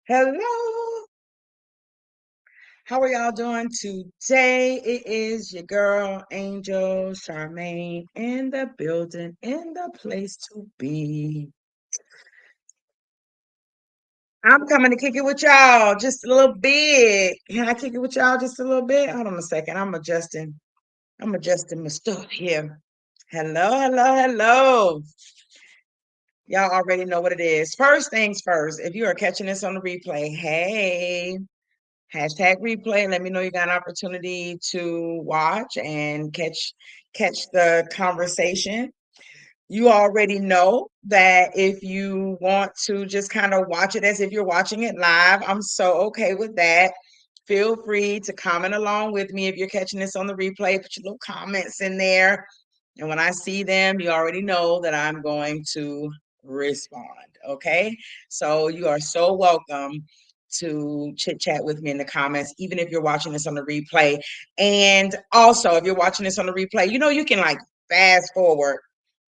Hello, how are y'all doing today? It is your girl Angel Charmaine in the building, in the place to be. I'm coming to kick it with y'all just a little bit. Can I kick it with y'all just a little bit? Hold on a second. I'm adjusting my stuff here. Hello, hello, hello. Y'all already know what it is. First things first, if you are catching this on the replay, hey. Hashtag replay. Let me know you got an opportunity to watch and catch the conversation. You already know that if you want to just kind of watch it as if you're watching it live, I'm so okay with that. Feel free to comment along with me if you're catching this on the replay. Put your little comments in there. And when I see them, you already know that I'm going to respond. Okay. So you are so welcome to chit chat with me in the comments, even if you're watching this on the replay. And also, if you're watching this on the replay, you can like fast forward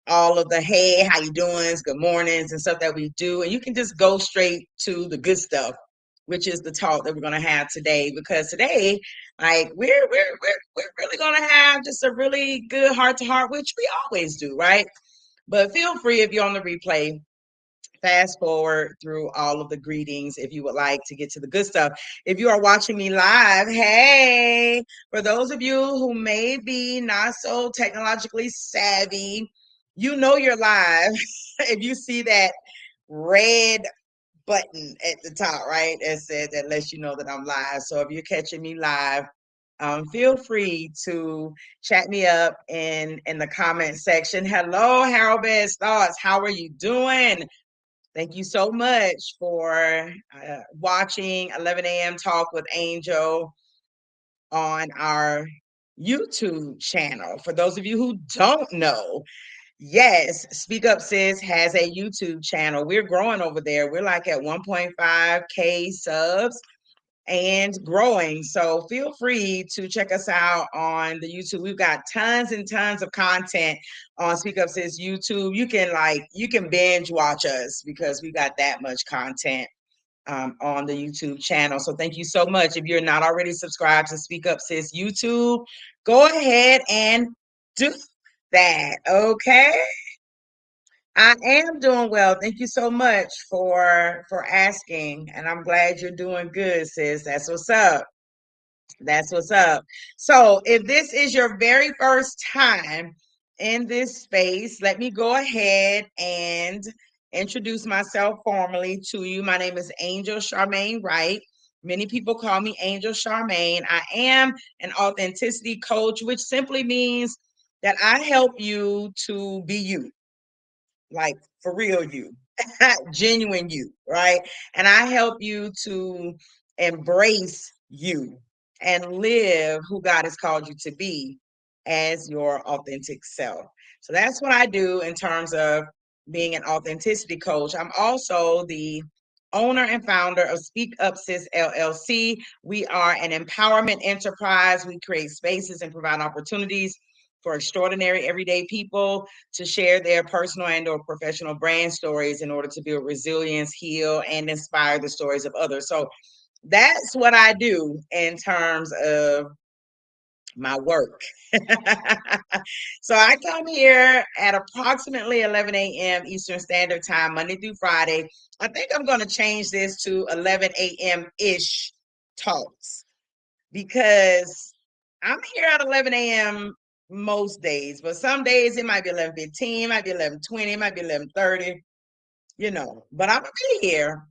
all of the hey, how you doing, good mornings and stuff that we do, and you can just go straight to the good stuff, which is the talk that we're going to have today. Because today, like we're really going to have just a really good heart to heart, which we always do, right? But feel free, if you're on the replay, fast forward through all of the greetings if you would like to get to the good stuff. If you are watching me live, hey, for those of you who may be not so technologically savvy, you're live if you see that red button at the top, right? That lets you know that I'm live. So if you're catching me live, feel free to chat me up in the comment section. Hello, Harold Best Thoughts. How are you doing? Thank you so much for watching 11 a.m. Talk with Angel on our YouTube channel. For those of you who don't know, yes, Speak Up Sis has a YouTube channel. We're growing over there. We're like at 1.5K subs and growing. So feel free to check us out on the YouTube. We've got tons and tons of content on Speak Up Sis YouTube. You can binge watch us because we got that much content on the YouTube channel. So thank you so much. If you're not already subscribed to Speak Up Sis YouTube, go ahead and do that. Okay. I am doing well. Thank you so much for asking. And I'm glad you're doing good, sis. That's what's up. That's what's up. So, if this is your very first time in this space, let me go ahead and introduce myself formally to you. My name is Angel Charmaine Wright. Many people call me Angel Charmaine. I am an authenticity coach, which simply means that I help you to be you, like for real you, genuine you, right? And I help you to embrace you and live who God has called you to be as your authentic self. So that's what I do in terms of being an authenticity coach. I'm also the owner and founder of Speak Up Sis LLC. We are an empowerment enterprise. We create spaces and provide opportunities for extraordinary everyday people to share their personal and or professional brand stories in order to build resilience, heal, and inspire the stories of others. So that's what I do in terms of my work. So I come here at approximately 11 a.m. Eastern Standard Time, Monday through Friday. I think I'm going to change this to 11 a.m.-ish talks because I'm here at 11 a.m. most days, but some days it might be 11:15, might be 11:20, might be 11:30, but I'm gonna be here,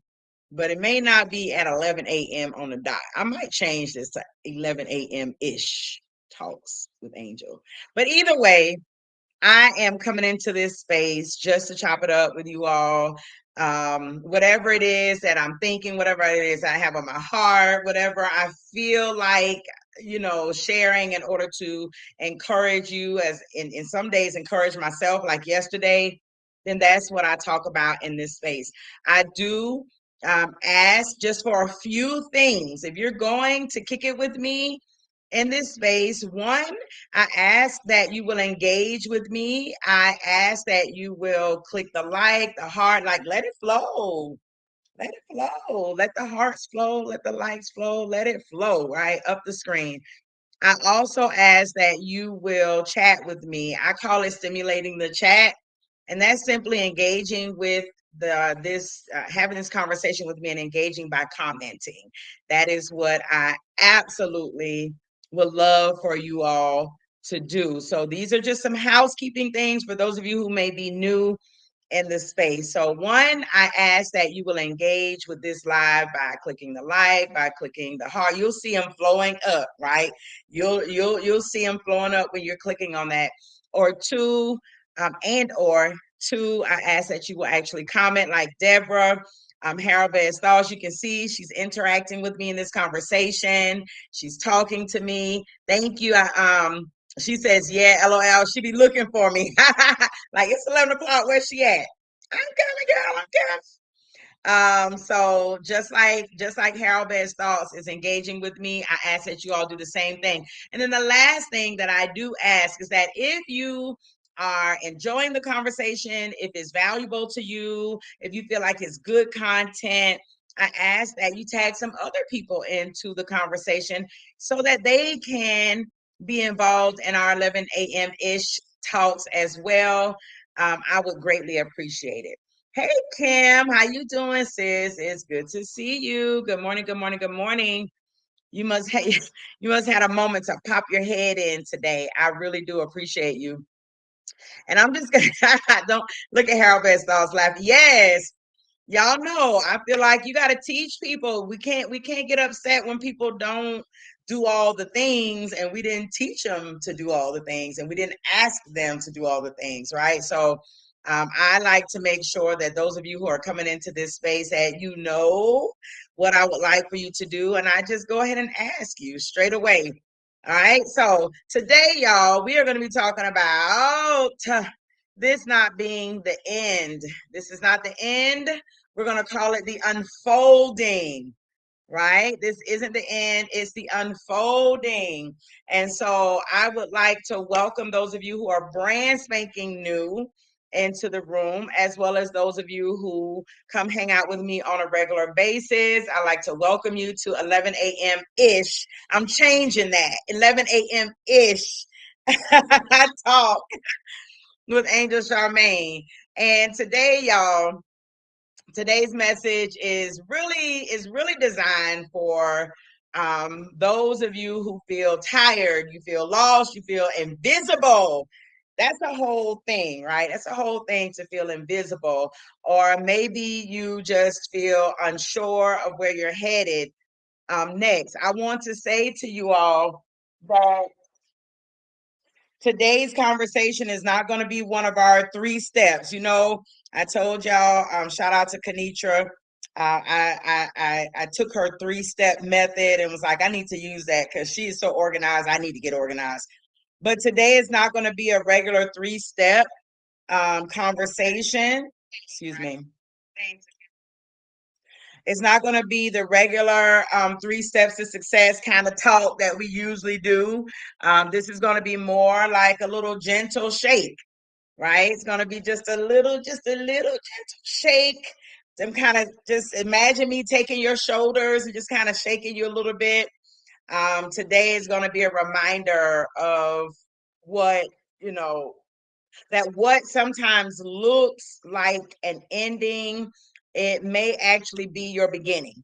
but it may not be at 11 a.m. on the dot. I might change this to 11 a.m.-ish talks with Angel. But either way, I am coming into this space just to chop it up with you all. Whatever it is that I'm thinking, whatever it is I have on my heart, whatever I feel like, sharing in order to encourage you, as in some days encourage myself, like yesterday, then that's what I talk about in this space. I do ask just for a few things. If you're going to kick it with me in this space, one, I ask that you will engage with me. I ask that you will click the like, the heart, like let it flow. Let it flow. Let the hearts flow. Let the likes flow. Let it flow right up the screen. I also ask that you will chat with me. I call it stimulating the chat, and that's simply engaging with having this conversation with me and engaging by commenting. That is what I absolutely would love for you all to do. So these are just some housekeeping things for those of you who may be new in the space. So one, I ask that you will engage with this live by clicking the like, by clicking the heart. You'll see them flowing up, right? You'll see them flowing up when you're clicking on that. Or two, or two, I ask that you will actually comment like Deborah. Harold Best Thoughts. You can see she's interacting with me in this conversation. She's talking to me. Thank you. She says, yeah, LOL. She be looking for me. Like, it's 11 o'clock. Where's she at? I'm coming, girl. I'm coming. So just like Harold Best Thoughts is engaging with me, I ask that you all do the same thing. And then the last thing that I do ask is that if you are enjoying the conversation, if it's valuable to you, if you feel like it's good content, I ask that you tag some other people into the conversation so that they can be involved in our 11 a.m. ish talks as well. I would greatly appreciate it. Hey Kim, how you doing, sis? It's good to see you. Good morning, good morning, good morning. You must have you must have a moment to pop your head in today. I really do appreciate you. And I'm just gonna don't look at Harold Best Thoughts laughing. Yes, y'all know I feel like you got to teach people. We can't get upset when people don't do all the things, and we didn't teach them to do all the things, and we didn't ask them to do all the things, right? So I like to make sure that those of you who are coming into this space, that you know what I would like for you to do, and I just go ahead and ask you straight away. All right, so today, y'all, we are going to be talking about this not being the end. This is not the end. We're going to call it the unfolding, right? This isn't the end, it's the unfolding. And so I would like to welcome those of you who are brand spanking new into the room, as well as those of you who come hang out with me on a regular basis. I like to welcome you to 11 a.m. ish. I'm changing that 11 a.m. ish. Talk with Angel Charmaine. And today, y'all, today's message is really designed for those of you who feel tired, you feel lost, you feel invisible. That's a whole thing, right? That's a whole thing, to feel invisible. Or maybe you just feel unsure of where you're headed next. I want to say to you all that today's conversation is not going to be one of our 3 steps. You know, I told y'all, shout out to Kanitra. I took her 3-step method and was like, I need to use that because she is so organized. I need to get organized. But today is not going to be a regular 3-step conversation. Excuse me. It's not going to be the regular 3 steps to success kind of talk that we usually do. This is going to be more like a little gentle shake, right? It's going to be just a little gentle shake. I'm kind of just imagine me taking your shoulders and just kind of shaking you a little bit. Today is going to be a reminder of what, you know, that what sometimes looks like an ending, it may actually be your beginning.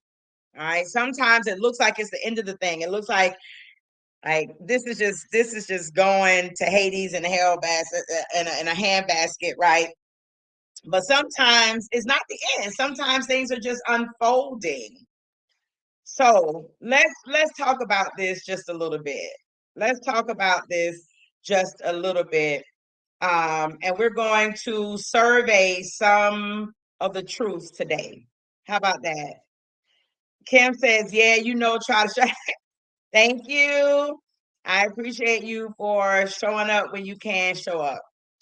All right. Sometimes it looks like it's the end of the thing. It looks like this is just going to Hades in a hell basket in a hand basket, right? But sometimes it's not the end. Sometimes things are just unfolding. So let's talk about this just a little bit. Let's talk about this just a little bit. And we're going to survey some of the truths today. How about that? Kim says, yeah, try to show. Thank you. I appreciate you for showing up when you can show up.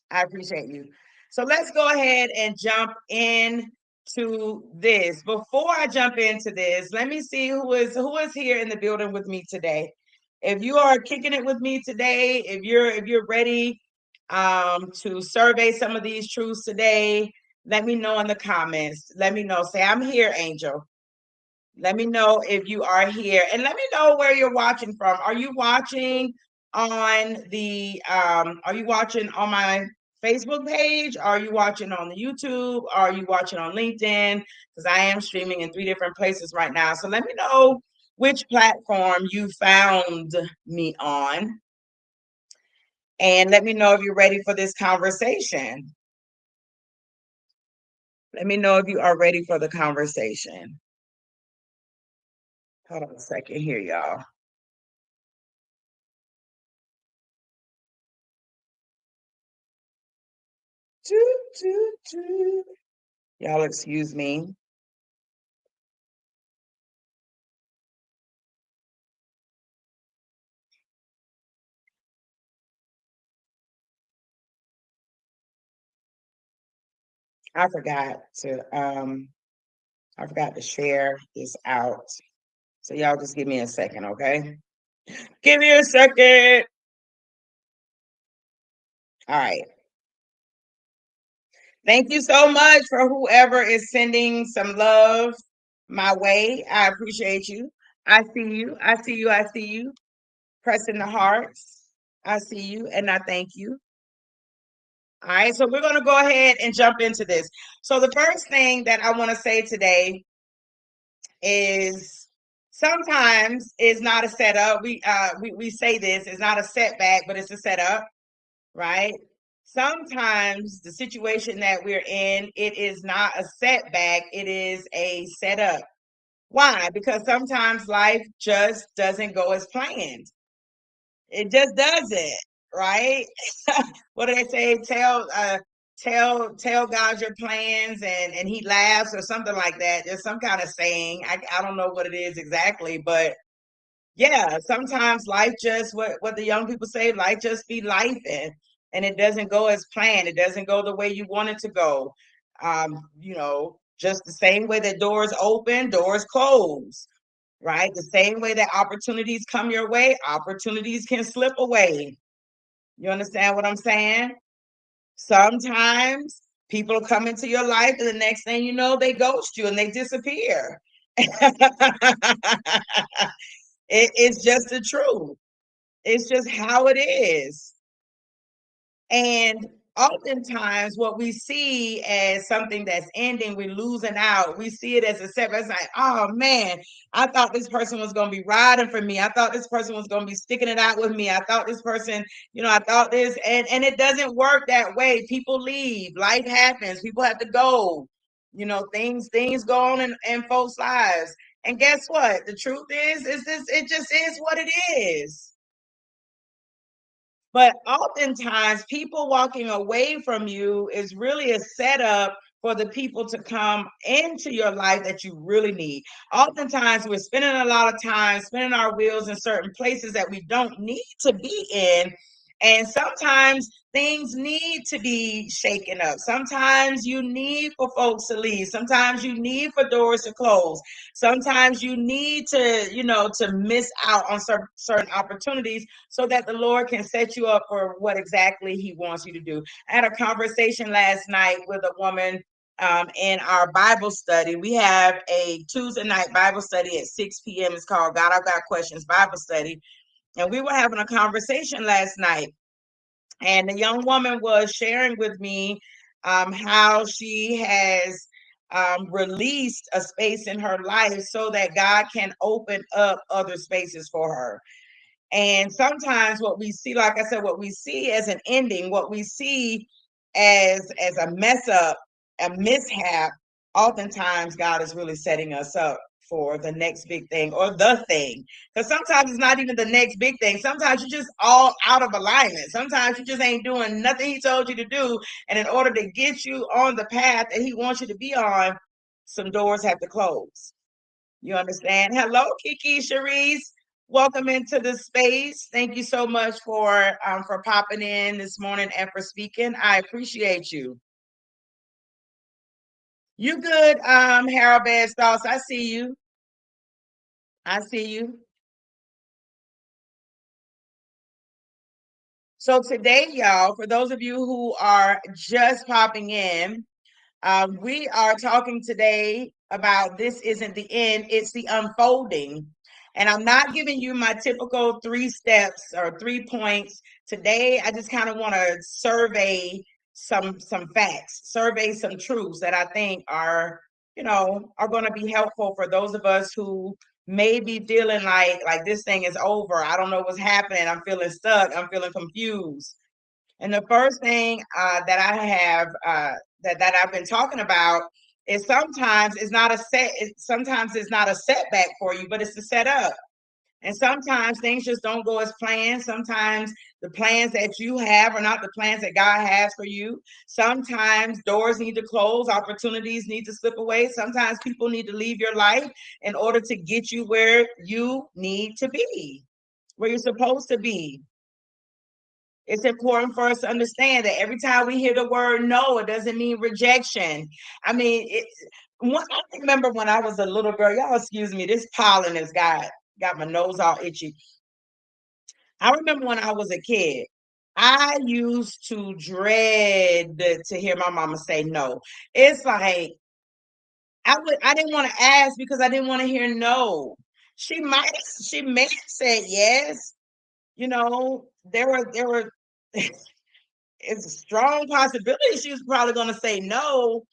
I appreciate you. So let's go ahead and jump in to this. Before I jump into this, let me see who is here in the building with me today. If you are kicking it with me today, if you're ready to survey some of these truths today, Let me know in the comments. Let me know. Say, I'm here, Angel. Let me know if you are here, and let me know where you're watching from. Are you watching on my Facebook page? Are you watching on the YouTube? Are you watching on LinkedIn? Because I am streaming in 3 different places right now. So let me know which platform you found me on, and let me know if you're ready for this conversation. Let me know if you are ready for the conversation. Hold on a second here, y'all. Y'all excuse me. I forgot to share this out. So y'all just give me a second, okay? Give me a second. All right. Thank you so much for whoever is sending some love my way. I appreciate you. I see you. I see you. I see you. Pressing the hearts. I see you and I thank you. All right, so we're going to go ahead and jump into this. So the first thing that I want to say today is sometimes it's not a setup. We say this, it's not a setback, but it's a setup, right? Sometimes the situation that we're in, it is not a setback, it is a setup. Why? Because sometimes life just doesn't go as planned. It just doesn't, right? What do they say? Tell God your plans and he laughs or something like that. There's some kind of saying. I don't know what it is exactly, but yeah, sometimes life just what the young people say, life just be life and it doesn't go as planned. It doesn't go the way you want it to go. Just the same way that doors open, doors close, right? The same way that opportunities come your way, opportunities can slip away. You understand what I'm saying? Sometimes people come into your life, and the next thing you know, they ghost you and they disappear. It's just the truth. It's just how it is. And oftentimes, what we see as something that's ending, we're losing out. We see it as a setback. It's like, oh man, I thought this person was going to be riding for me. I thought this person was going to be sticking it out with me. I thought this person, I thought this, and it doesn't work that way. People leave, life happens, people have to go. Things go on in folks' lives. And guess what? The truth is this, it just is what it is. But oftentimes, people walking away from you is really a setup for the people to come into your life that you really need. Oftentimes, we're spending a lot of time spinning our wheels in certain places that we don't need to be in. And sometimes things need to be shaken up. Sometimes you need for folks to leave. Sometimes you need for doors to close. Sometimes you need to miss out on certain opportunities so that the Lord can set you up for what exactly He wants you to do. I had a conversation last night with a woman in our Bible study. We have a Tuesday night Bible study at 6 p.m. It's called God, I've Got Questions Bible Study. And we were having a conversation last night. And the young woman was sharing with me how she has released a space in her life so that God can open up other spaces for her. And sometimes what we see, like I said, what we see as an ending, what we see as a mess up, a mishap, oftentimes God is really setting us up for the next big thing or the thing. Because sometimes it's not even the next big thing. Sometimes you're just all out of alignment. Sometimes you just ain't doing nothing He told you to do. And in order to get you on the path that He wants you to be on, some doors have to close. You understand? Hello, Kiki Cherise. Welcome into the space. Thank you so much for popping in this morning and for speaking. I appreciate you. You good, Harold Bad Sauce. I see you. I see you. So today, y'all, for those of you who are just popping in, We are talking today about this isn't the end, it's the unfolding. And I'm not giving you my typical 3 steps or 3 points. Today, I just kind of want to survey some facts, survey some truths that I think are going to be helpful for those of us who may be feeling like this thing is over. I don't know what's happening. I'm feeling stuck. I'm feeling confused. And the first thing that I have that I've been talking about is sometimes it's not a sometimes it's not a setback for you, but it's a setup. And sometimes things just don't go as planned. Sometimes the plans that you have are not the plans that God has for you. Sometimes doors need to close, opportunities need to slip away. Sometimes people need to leave your life in order to get you where you need to be, where you're supposed to be. It's important for us to understand that every time we hear the word no, it doesn't mean rejection. I mean, I remember when I was a little girl, y'all excuse me, this pollen has got my nose all itchy. I remember when I was a kid, I used to dread to hear my mama say no. It's like I didn't want to ask because I didn't want to hear no. She may have said yes. There were it's a strong possibility she was probably going to say no,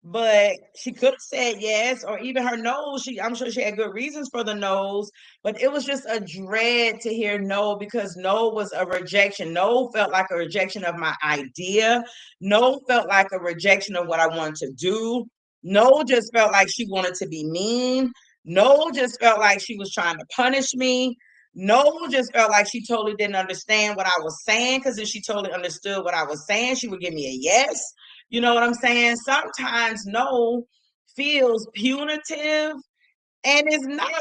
but she could have said yes, or even her no's. I'm sure she had good reasons for the no's, but it was just a dread to hear no because no was a rejection. No felt like a rejection of my idea. No felt like a rejection of what I wanted to do. No just felt like she wanted to be mean. No just felt like she was trying to punish me. No just felt like she totally didn't understand what I was saying, because if she totally understood what I was saying, she would give me a yes. You know what I'm saying? Sometimes no feels punitive and it's not.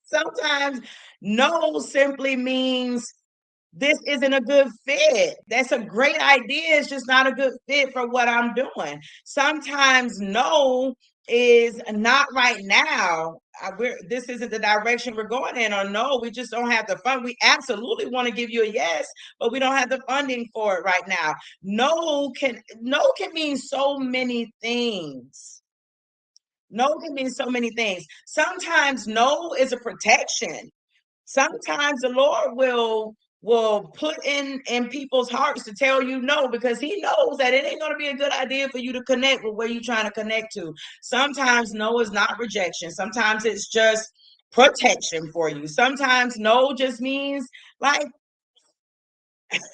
Sometimes no simply means this isn't a good fit. That's a great idea. It's just not a good fit for what I'm doing. Sometimes no is not right now. This isn't the direction we're going in, or no, we just don't have the fund. We absolutely want to give you a yes, but we don't have the funding for it right now. No can mean so many things. No can mean so many things. Sometimes no is a protection. Sometimes the Lord will put in people's hearts to tell you no, because he knows that it ain't going to be a good idea for you to connect with where you're trying to connect to. Sometimes no is not rejection. Sometimes it's just protection for you. Sometimes no just means like that's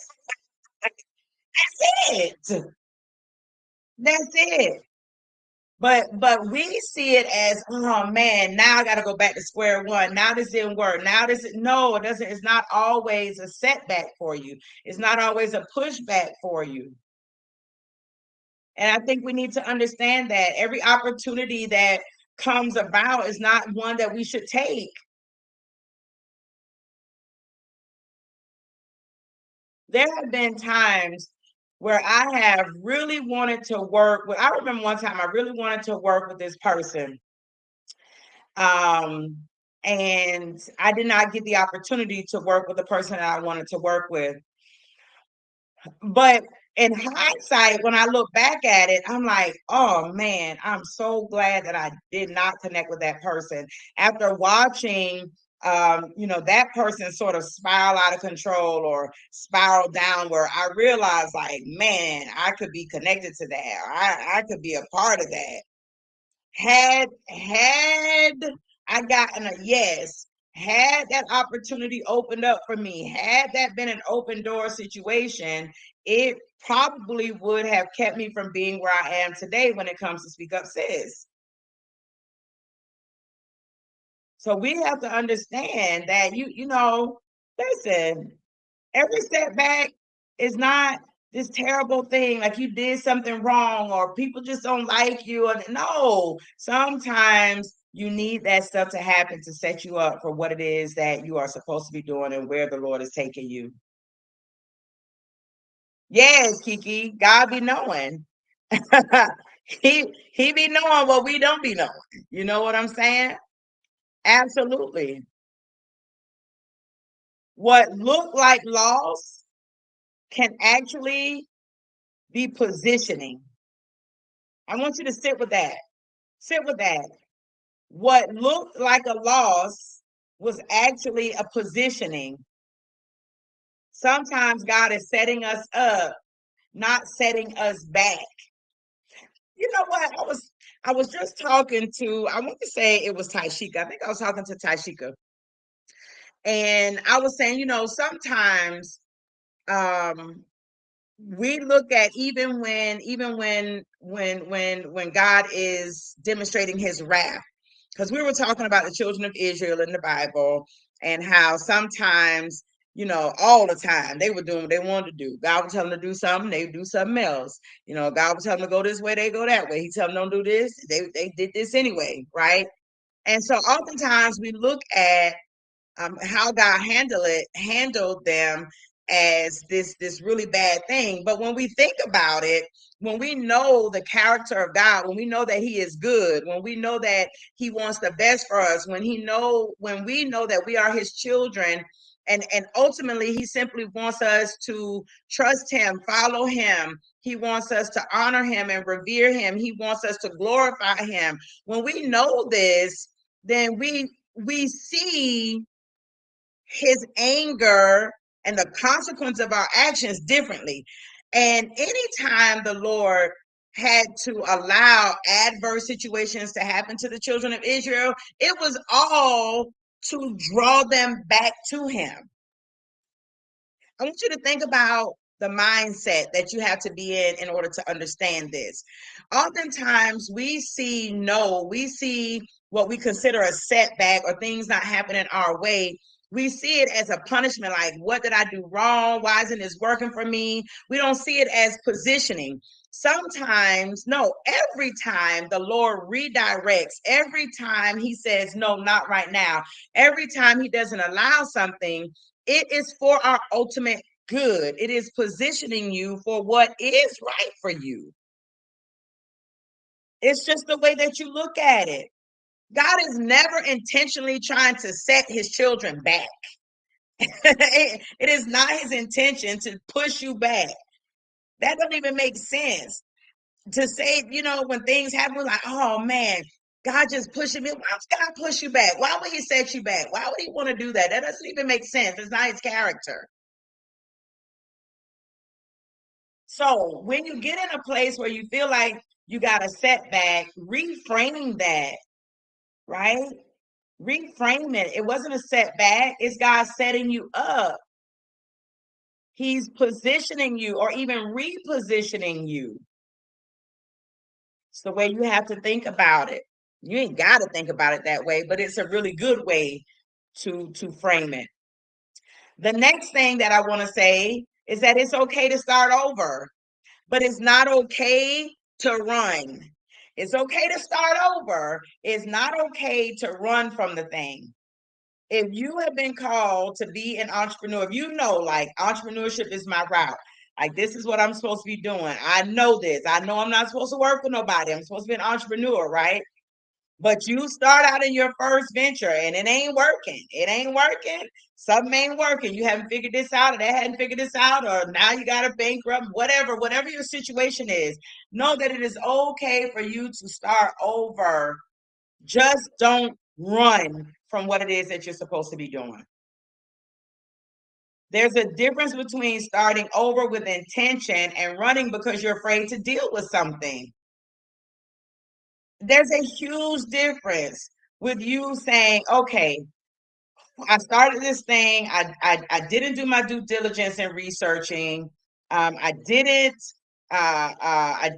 it. That's it. But we see it as, oh man, now I got to go back to square one. Now this didn't work. Now no, it doesn't. It's not always a setback for you. It's not always a pushback for you. And I think we need to understand that every opportunity that comes about is not one that we should take. There have been times where I have really wanted to work with. I remember one time I really wanted to work with this person. Um, and I did not get the opportunity to work with the person that I wanted to work with. But in hindsight, when I look back at it, I'm like, oh man, I'm so glad that I did not connect with that person. After watching that person sort of spiral out of control or spiral down, where I realized, like, man, I could be connected to that. I could be a part of that. Had I gotten a yes, had that opportunity opened up for me, had that been an open door situation, it probably would have kept me from being where I am today when it comes to Speak Up Sis. So we have to understand that listen, every setback is not this terrible thing, like you did something wrong or people just don't like you. No, sometimes you need that stuff to happen to set you up for what it is that you are supposed to be doing and where the Lord is taking you. Yes, Kiki, God be knowing. he be knowing what we don't be knowing. You know what I'm saying? Absolutely. What look like loss can actually be positioning. I want you to sit with that. Sit with that. What looked like a loss was actually a positioning. Sometimes God is setting us up, not setting us back. You know what? I was just talking to, I want to say it was Taishika. I think I was talking to Taishika. And I was saying, sometimes um we look at, even when God is demonstrating his wrath, because we were talking about the children of Israel in the Bible, and how sometimes, all the time they were doing what they wanted to do. God would tell them to do something, they would do something else. God would tell them to go this way, they go that way. He tell them don't do this, they did this anyway, right? And so oftentimes we look at how God handled them as this really bad thing. But when we think about it, when we know the character of God, when we know that He is good, when we know that He wants the best for us, when we know that we are His children, and ultimately He simply wants us to trust Him, follow Him. He wants us to honor Him and revere Him. He wants us to glorify Him. When we know this, then we see his anger and the consequence of our actions differently. And anytime the Lord had to allow adverse situations to happen to the children of Israel, it was all to draw them back to him. I want you to think about the mindset that you have to be in order to understand this. Oftentimes we see what we consider a setback or things not happening our way. We see it as a punishment, like, what did I do wrong? Why isn't this working for me? We don't see it as positioning. Sometimes, no, every time the Lord redirects, every time he says, no, not right now, every time he doesn't allow something, it is for our ultimate good. It is positioning you for what is right for you. It's just the way that you look at it. God is never intentionally trying to set his children back. It is not his intention to push you back. That doesn't even make sense. To say, when things happen, we're like, oh man, God just pushing me. Why would God push you back? Why would he set you back? Why would he want to do that? That doesn't even make sense. It's not his character. So when you get in a place where you feel like you got a setback, reframe that, right? Reframe it. It wasn't a setback. It's God setting you up. He's positioning you, or even repositioning you. It's the way you have to think about it. You ain't got to think about it that way, but it's a really good way to frame it. The next thing that I want to say is that it's okay to start over, but it's not okay to run. It's okay to start over. It's not okay to run from the thing. If you have been called to be an entrepreneur, if you know, like, entrepreneurship is my route, like, this is what I'm supposed to be doing. I know this. I know I'm not supposed to work for nobody. I'm supposed to be an entrepreneur, right? But you start out in your first venture and it ain't working. It ain't working. Something ain't working. You haven't figured this out, or they hadn't figured this out, or now you got to bankrupt, whatever your situation is. Know that it is okay for you to start over. Just don't run from what it is that you're supposed to be doing. There's a difference between starting over with intention and running because you're afraid to deal with something. There's a huge difference with you saying, okay, I started this thing. I didn't do my due diligence in researching. I didn't. I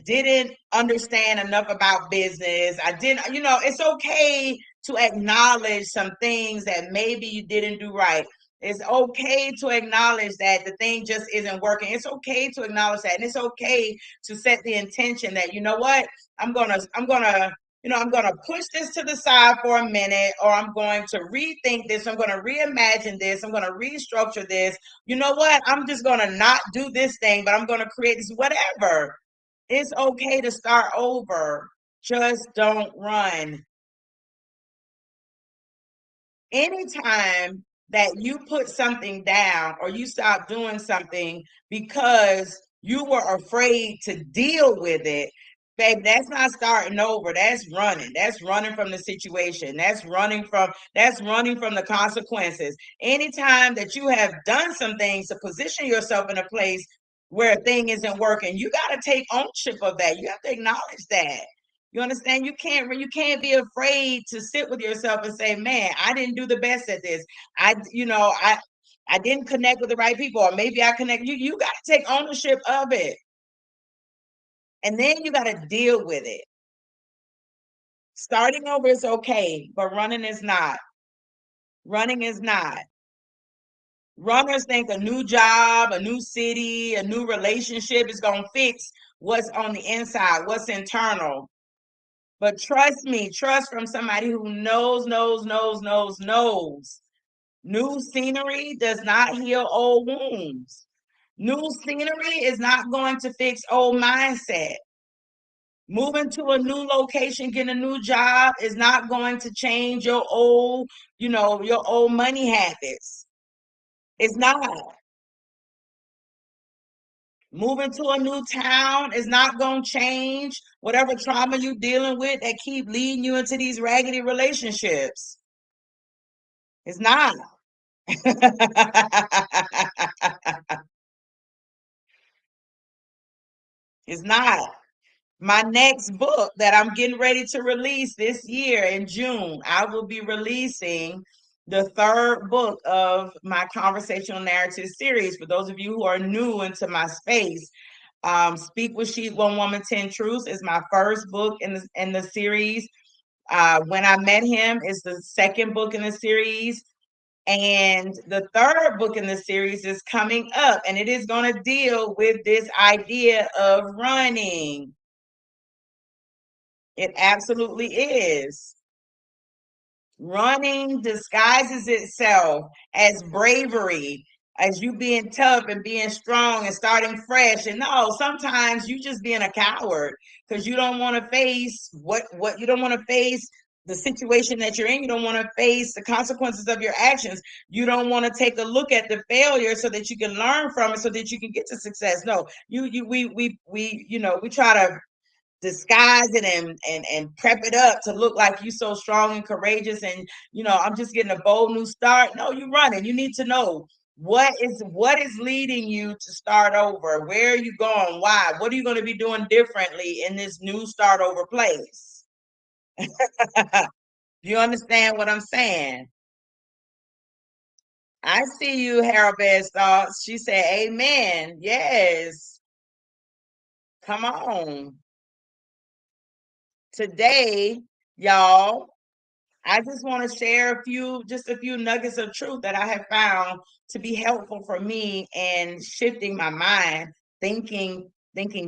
didn't understand enough about business. I didn't. It's okay to acknowledge some things that maybe you didn't do right. It's okay to acknowledge that the thing just isn't working. It's okay to acknowledge that, and it's okay to set the intention that, you know what, I'm going to push this to the side for a minute, or I'm going to rethink this. I'm going to reimagine this. I'm going to restructure this. You know what? I'm just going to not do this thing, but I'm going to create this, whatever. It's okay to start over. Just don't run. Anytime that you put something down or you stop doing something because you were afraid to deal with it, Babe, that's not starting over. That's running. That's running from the situation. That's running from the consequences. Anytime that you have done some things to position yourself in a place where a thing isn't working, you got to take ownership of that. You have to acknowledge that. You understand? You can't be afraid to sit with yourself and say, "Man, I didn't do the best at this. I didn't connect with the right people, or maybe I connect." You got to take ownership of it. And then you got to deal with it. Starting over is okay, but running is not. Running is not. Runners think a new job, a new city, a new relationship is going to fix what's on the inside, what's internal. But trust me, trust from somebody who knows, knows, knows, knows, knows. New scenery does not heal old wounds. New scenery is not going to fix old mindset. Moving to a new location, getting a new job is not going to change your old money habits. It's not. Moving to a new town is not going to change whatever trauma you're dealing with that keep leading you into these raggedy relationships. It's not. It's not. My next book that I'm getting ready to release this year in June, I will be releasing the third book of my conversational narrative series. For those of you who are new into my space, Speak with She, One Woman, 10 Truths is my first book in the series. When I Met Him is the second book in the series. And the third book in the series is coming up, and it is going to deal with this idea of running. It absolutely is. Running disguises itself as bravery, as you being tough and being strong and starting fresh. And no, sometimes you just being a coward because you don't want to face what you don't want to face the situation that you're in. You don't want to face the consequences of your actions. You don't want to take a look at the failure so that you can learn from it so that you can get to success. No, we try to disguise it and prep it up to look like you so strong and courageous and I'm just getting a bold new start. No, you running. You need to know what is leading you to start over. Where are you going? Why? What are you going to be doing differently in this new start over place? You understand what I'm saying? I see you, Harold Best thoughts. She said, "Amen." Yes, come on. Today, y'all, I just want to share just a few nuggets of truth that I have found to be helpful for me in shifting my mind, thinking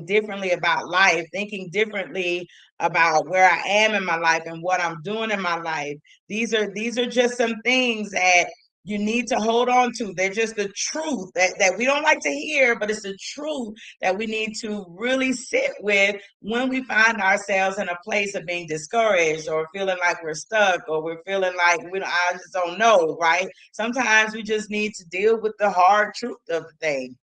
differently about life, thinking differently about where I am in my life and what I'm doing in my life. These are just some things that you need to hold on to. They're just the truth that we don't like to hear, but it's the truth that we need to really sit with when we find ourselves in a place of being discouraged or feeling like we're stuck or we're feeling like I just don't know, right? Sometimes we just need to deal with the hard truth of the thing.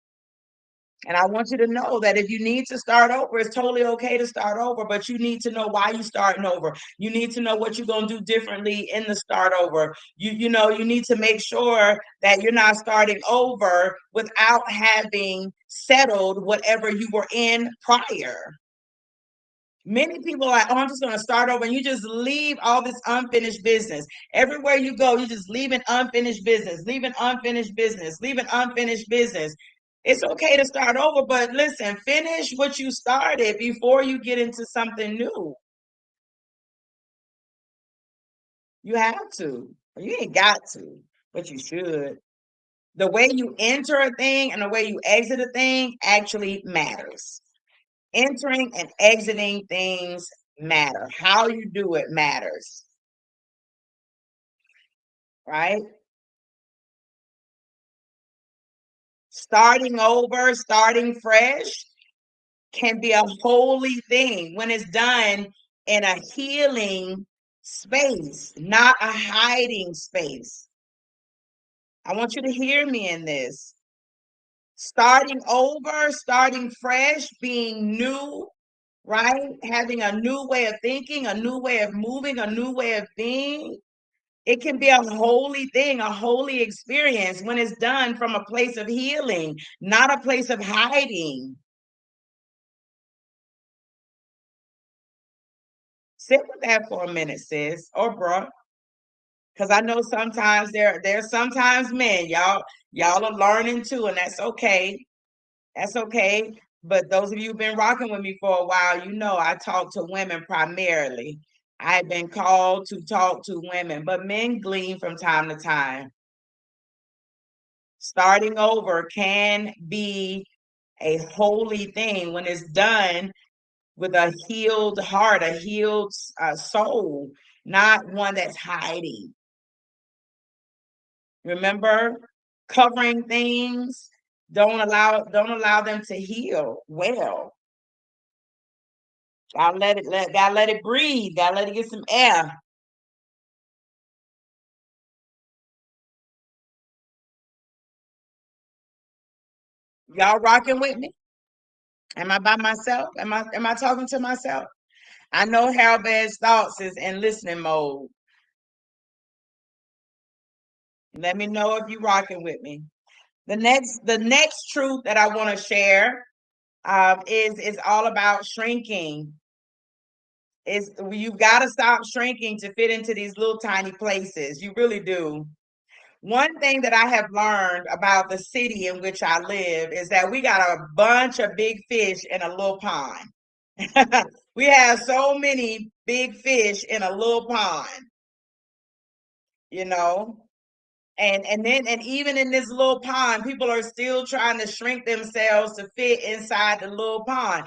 And I want you to know that if you need to start over, it's totally okay to start over, but you need to know why you're starting over. You need to know what you're going to do differently in the start over. You need to make sure that you're not starting over without having settled whatever you were in prior. Many people are like, "Oh, I'm just going to start over." And you just leave all this unfinished business. Everywhere you go, you just leaving unfinished business, leaving unfinished business, leaving unfinished business. It's okay to start over, but listen, finish what you started before you get into something new. You have to. You ain't got to, but you should. The way you enter a thing and the way you exit a thing actually matters. Entering and exiting things matter. How you do it matters, right? Starting over, starting fresh can be a holy thing when it's done in a healing space, not a hiding space. I want you to hear me in this. Starting over, starting fresh, being new, right? Having a new way of thinking, a new way of moving, a new way of being. It can be a holy thing, a holy experience when it's done from a place of healing, not a place of hiding. Sit with that for a minute, sis or bruh. Because I know sometimes there's sometimes men, y'all are learning too, and that's okay. That's okay. But those of you who've been rocking with me for a while, you know I talk to women primarily. I've been called to talk to women, but men glean from time to time. Starting over can be a holy thing when it's done with a healed heart, a healed soul, not one that's hiding. Remember, covering things don't allow them to heal well. Gotta let it breathe. Gotta let it get some air. Y'all rocking with me? Am I by myself? Am I talking to myself? I know Harold Bad's thoughts is in listening mode. Let me know if you rocking with me. The next truth that I want to share is all about shrinking. Is you got to stop shrinking to fit into these little tiny places. You really do. One thing that I have learned about the city in which I live is that we got a bunch of big fish in a little pond. We have so many big fish in a little pond, you know. And even in this little pond, people are still trying to shrink themselves to fit inside the little pond.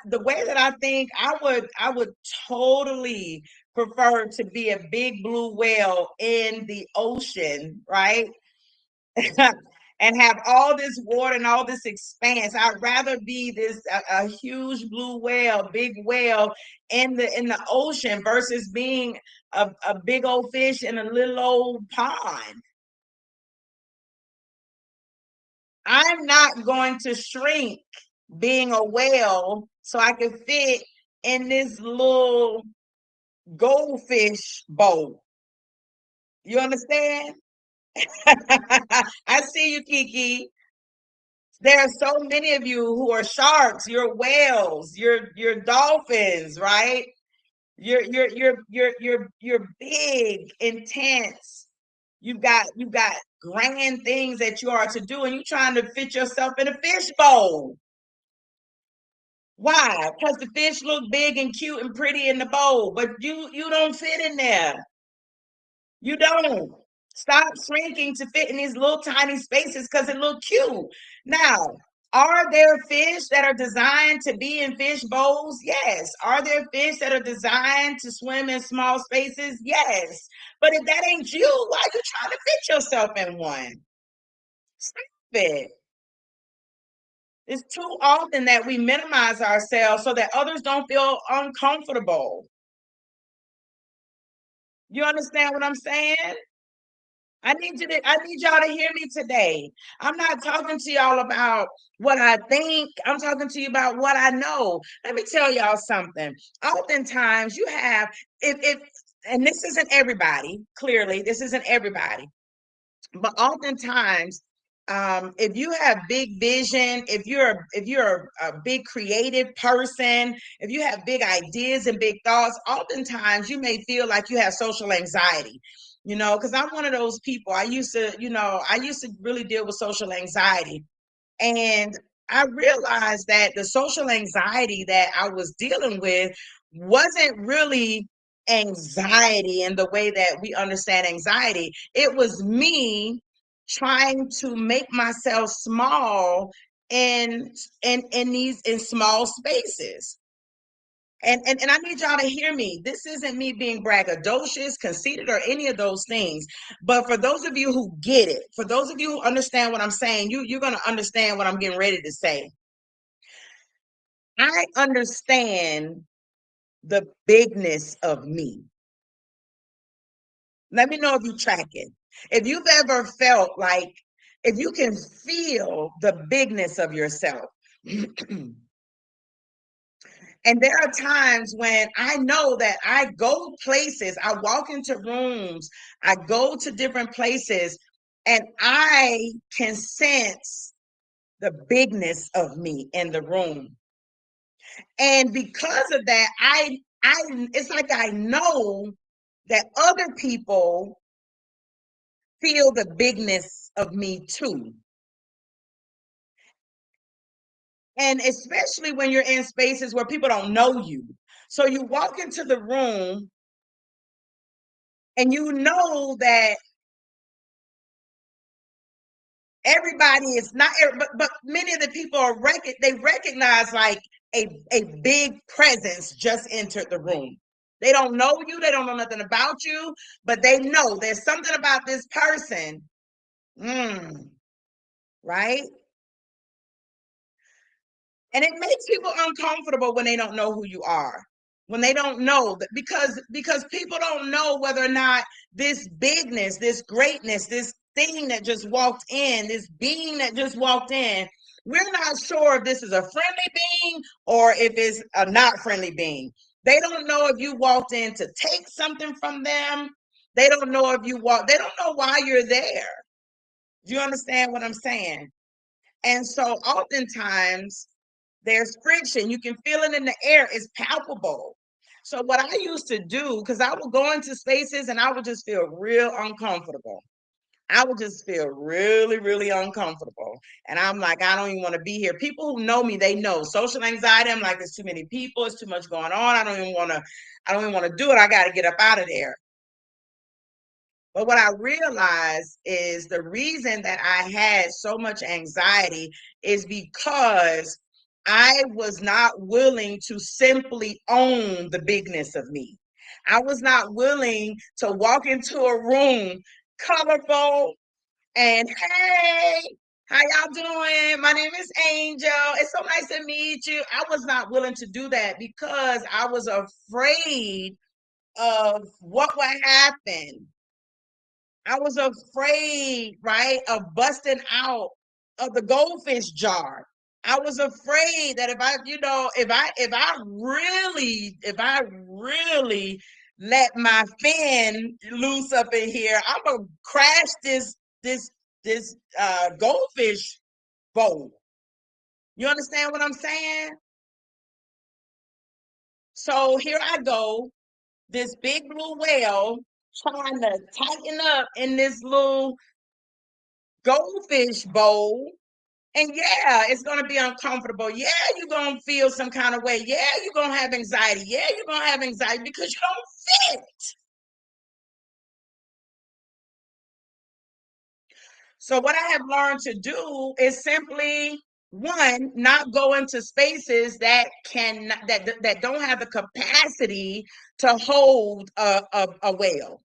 The way that I think I would totally prefer to be a big blue whale in the ocean, right? And have all this water and all this expanse. I'd rather be a huge blue whale, big whale in the ocean versus being a big old fish in a little old pond. I'm not going to shrink being a whale so I can fit in this little goldfish bowl. You understand? I see you, Kiki. There are so many of you who are sharks, you're whales, you're dolphins, right? You're big, intense. You've got grand things that you are to do, and you're trying to fit yourself in a fish bowl. Why? Because the fish look big and cute and pretty in the bowl, but you don't fit in there. You don't. Stop shrinking to fit in these little tiny spaces because it look cute. Now, are there fish that are designed to be in fish bowls? Yes. Are there fish that are designed to swim in small spaces? Yes. But if that ain't you, why are you trying to fit yourself in one? Stop it. It's too often that we minimize ourselves so that others don't feel uncomfortable. You understand what I'm saying? I need y'all to hear me today. I'm not talking to y'all about what I think. I'm talking to you about what I know. Let me tell y'all something. Oftentimes you have if and this isn't everybody, clearly, this isn't everybody, but oftentimes if you have big vision, if you're a big creative person, if you have big ideas and big thoughts, oftentimes you may feel like you have social anxiety, because I'm one of those people. I used to really deal with social anxiety, and I realized that the social anxiety that I was dealing with wasn't really anxiety in the way that we understand anxiety. It was me trying to make myself small in small spaces. And I need y'all to hear me. This isn't me being braggadocious, conceited, or any of those things. But for those of you who get it, for those of you who understand what I'm saying, you're gonna understand what I'm getting ready to say. I understand the bigness of me. Let me know if you track it. If you've ever felt like, if you can feel the bigness of yourself, And there are times when I know that I go places, I walk into rooms, I go to different places, and I can sense the bigness of me in the room. And because of that, it's like I know that other people feel the bigness of me too. And especially when you're in spaces where people don't know you. So you walk into the room and you know that everybody is not, but many of the people they recognize like a big presence just entered the room. They don't know you, they don't know nothing about you, but they know there's something about this person. Right? And it makes people uncomfortable when they don't know who you are, when they don't know that, because people don't know whether or not this bigness, this greatness, this thing that just walked in, this being that just walked in, we're not sure if this is a friendly being or if it's a not friendly being. They don't know if you walked in to take something from them. They don't know if they don't know why you're there. Do you understand what I'm saying? And so oftentimes there's friction. You can feel it in the air. It's palpable. So what I used to do, because I would go into spaces and I would just feel real uncomfortable. I would just feel really, really uncomfortable. And I'm like, I don't even want to be here. People who know me, they know social anxiety. I'm like, there's too many people. It's too much going on. I don't even want to do it. I got to get up out of there. But what I realized is the reason that I had so much anxiety is because I was not willing to simply own the bigness of me. I was not willing to walk into a room colorful and hey, how y'all doing? My name is Angel. It's so nice to meet you. I was not willing to do that because I was afraid of what would happen. I was afraid, right, of busting out of the goldfish jar. I was afraid that if I really let my fin loose up in here, I'm gonna crash this goldfish bowl. You understand what I'm saying? So here I go, this big blue whale trying to tighten up in this little goldfish bowl. And yeah, it's going to be uncomfortable. Yeah, you're going to feel some kind of way. Yeah, you're going to have anxiety. Yeah, you're going to have anxiety because you don't fit. So what I have learned to do is simply one, not go into spaces that don't have the capacity to hold a whale.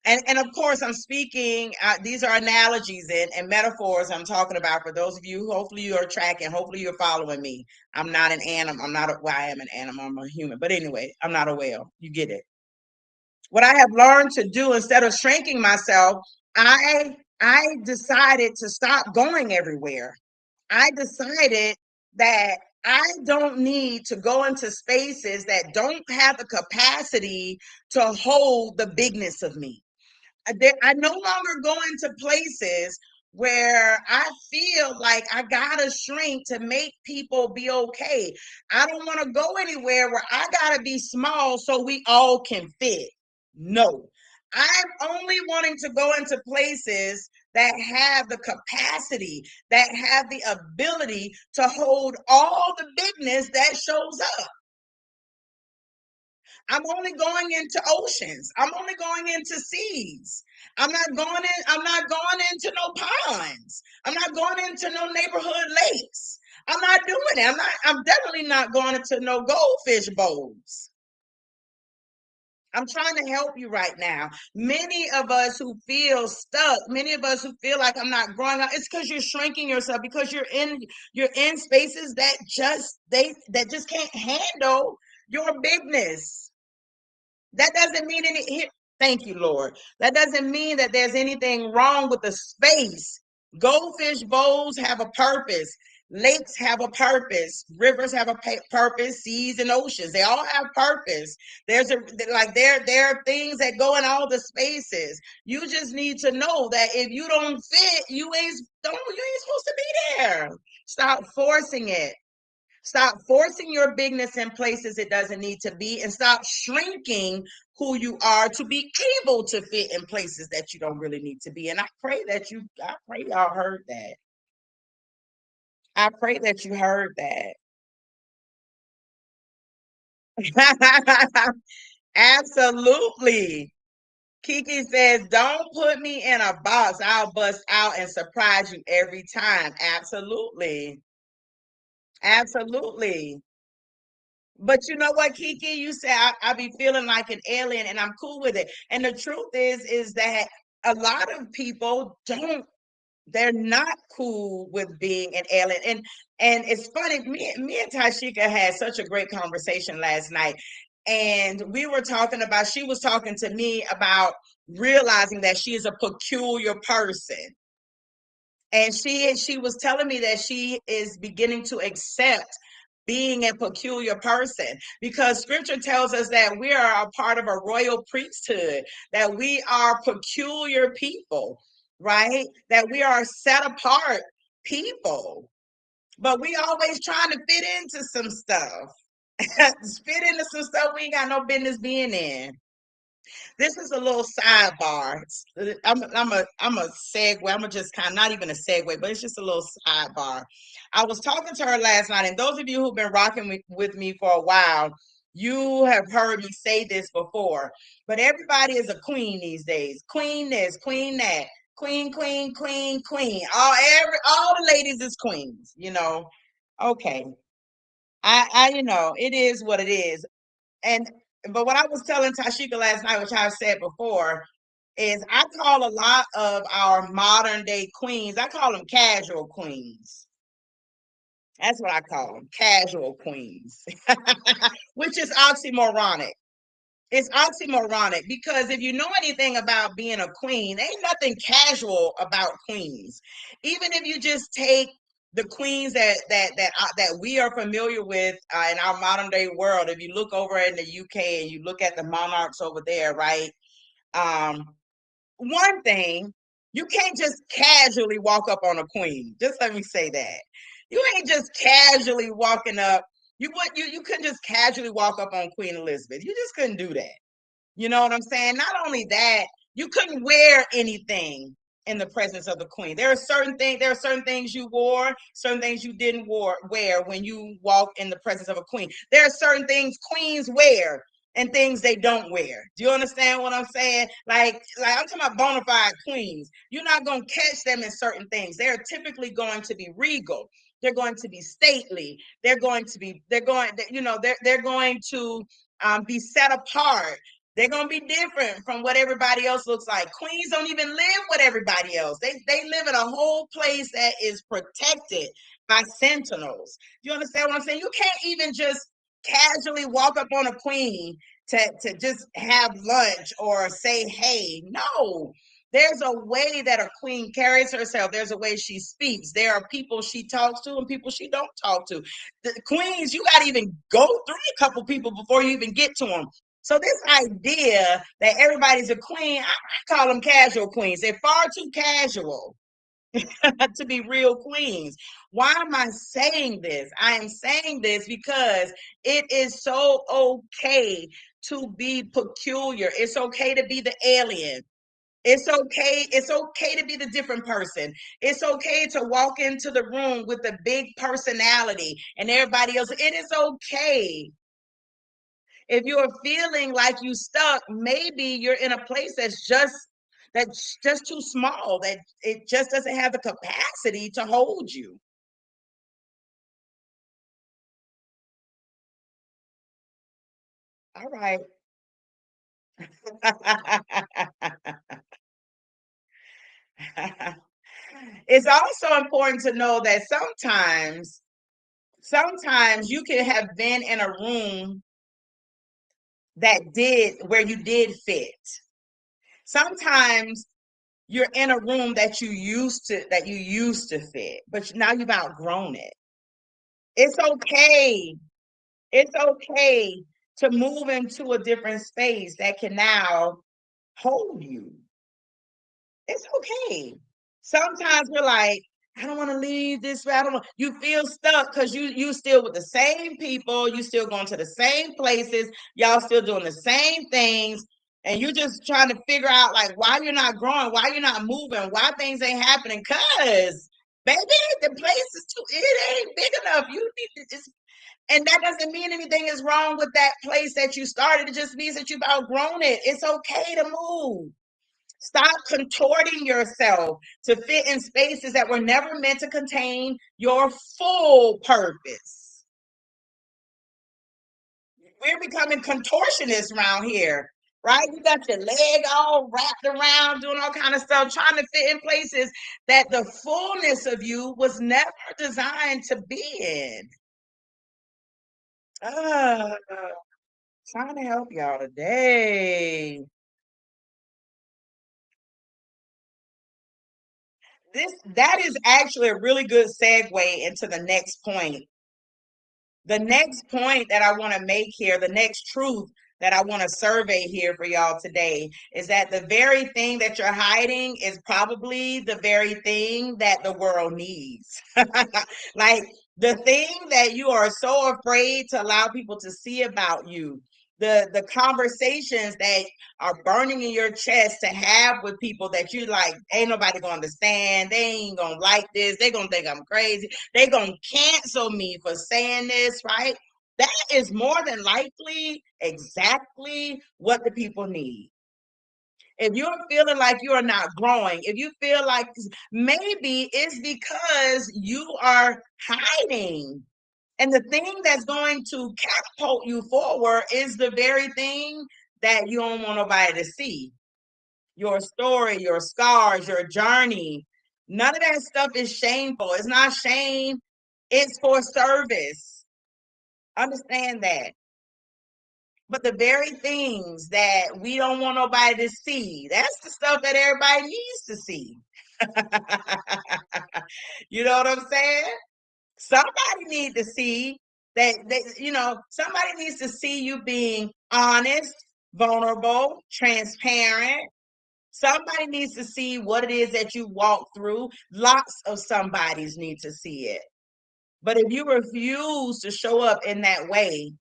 And of course, I'm speaking, these are analogies and metaphors I'm talking about for those of you, hopefully you are tracking, hopefully you're following me. I'm not an animal. Well, I am an animal. I'm a human. But anyway, I'm not a whale. You get it. What I have learned to do instead of shrinking myself, I decided to stop going everywhere. I decided that I don't need to go into spaces that don't have the capacity to hold the bigness of me. I no longer go into places where I feel like I gotta shrink to make people be okay. I don't want to go anywhere where I gotta be small so we all can fit. No, I'm only wanting to go into places that have the capacity, that have the ability to hold all the bigness that shows up. I'm only going into oceans. I'm only going into seas. I'm not going into no ponds. I'm not going into no neighborhood lakes. I'm not doing it. I'm definitely not going into no goldfish bowls. I'm trying to help you right now. Many of us who feel stuck, many of us who feel like I'm not growing up, it's because you're shrinking yourself, because you're in spaces that just can't handle your bigness. That doesn't mean thank you, Lord. That doesn't mean that there's anything wrong with the space. Goldfish bowls have a purpose. Lakes have a purpose. Rivers have a purpose. Seas and oceans, they all have purpose. There's a like there are things that go in all the spaces. You just need to know that if you don't fit, you ain't supposed to be there. Stop forcing it. Stop forcing your bigness in places it doesn't need to be, and stop shrinking who you are to be able to fit in places that you don't really need to be. And I pray y'all heard that. I pray that you heard that. Absolutely. Kiki says, don't put me in a box. I'll bust out and surprise you every time. Absolutely. Absolutely. But you know what, Kiki? You say I be feeling like an alien and I'm cool with it. And the truth is that a lot of people they're not cool with being an alien. And it's funny, me and Tashika had such a great conversation last night. And she was talking to me about realizing that she is a peculiar person. And she was telling me that she is beginning to accept being a peculiar person, because scripture tells us that we are a part of a royal priesthood, that we are peculiar people, right? That we are set apart people. But we always trying to fit into some stuff. Fit into some stuff we ain't got no business being in. This is a little sidebar. I'm a segue. I'm a just kind of not even a segue, but it's just a little sidebar. I was talking to her last night, and those of you who've been rocking with me for a while, you have heard me say this before. But everybody is a queen these days. Queen this, queen that, queen, queen, queen, queen. All the ladies is queens. Okay. It is what it is. And but what I was telling Tashika last night, which I've said before, is I call a lot of our modern day queens, I call them casual queens. That's what I call them, casual queens, which is oxymoronic. It's oxymoronic because if you know anything about being a queen, ain't nothing casual about queens. Even if you just take the queens that we are familiar with in our modern day world, if you look over in the UK and you look at the monarchs over there, right? Um, One thing, you can't just casually walk up on a queen. Just let me say that. You ain't just casually walking up. You couldn't just casually walk up on Queen Elizabeth. You just couldn't do that. You know what I'm saying? Not only that, you couldn't wear anything in the presence of the queen. There are certain things you wore, certain things you didn't wear when you walk in the presence of a queen. There are certain things queens wear and things they don't wear. Do you understand what I'm saying? Like I'm talking about bona fide queens. You're not going to catch them in certain things. They're typically going to be regal. They're going to be stately. They're going to be set apart. They're gonna be different from what everybody else looks like. Queens don't even live with everybody else. They live in a whole place that is protected by sentinels. You understand what I'm saying? You can't even just casually walk up on a queen to just have lunch or say hey. No. There's a way that a queen carries herself. There's a way she speaks. There are people she talks to and people she don't talk to. The queens, you got to even go through a couple people before you even get to them. So this idea that everybody's a queen, I call them casual queens. They're far too casual to be real queens. Why am I saying this? I am saying this because it is so okay to be peculiar. It's okay to be the alien. It's okay. It's okay to be the different person. It's okay to walk into the room with a big personality and everybody else. It is okay. If you're feeling like you stuck, maybe you're in a place that's just too small, that it just doesn't have the capacity to hold you. All right. It's also important to know that sometimes you can have been in a room where you did fit. Sometimes you're in a room that you used to fit, but now you've outgrown it. It's okay. It's okay to move into a different space that can now hold you. It's okay. Sometimes we're like, I don't want to leave this way. I don't want you feel stuck because you still with the same people, you still going to the same places, y'all still doing the same things, and you're just trying to figure out like why you're not growing, why you're not moving, why things ain't happening. Cause baby, the place is too it ain't big enough. You need to just and that doesn't mean anything is wrong with that place that you started. It just means that you've outgrown it. It's okay to move. Stop contorting yourself to fit in spaces that were never meant to contain your full purpose. We're becoming contortionists around here, right? You got your leg all wrapped around, doing all kind of stuff, trying to fit in places that the fullness of you was never designed to be in. Uh, trying to help y'all today. That is actually a really good segue into the next point. The next point that I want to make here, the next truth that I want to survey here for y'all today is that the very thing that you're hiding is probably the very thing that the world needs. Like the thing that you are so afraid to allow people to see about you, the conversations that are burning in your chest to have with people that you like, ain't nobody gonna understand, they ain't gonna like this, they gonna think I'm crazy, they gonna cancel me for saying this, right? That is more than likely exactly what the people need. If you're feeling like you are not growing, if you feel like maybe it's because you are hiding. And the thing that's going to catapult you forward is the very thing that you don't want nobody to see. Your story, your scars, your journey. None of that stuff is shameful. It's not shame, it's for service. Understand that. But the very things that we don't want nobody to see, that's the stuff that everybody needs to see. You know what I'm saying? Somebody needs to see somebody needs to see you being honest, vulnerable, transparent. Somebody needs to see what it is that you walk through. Lots of somebodies need to see it. But if you refuse to show up in that way,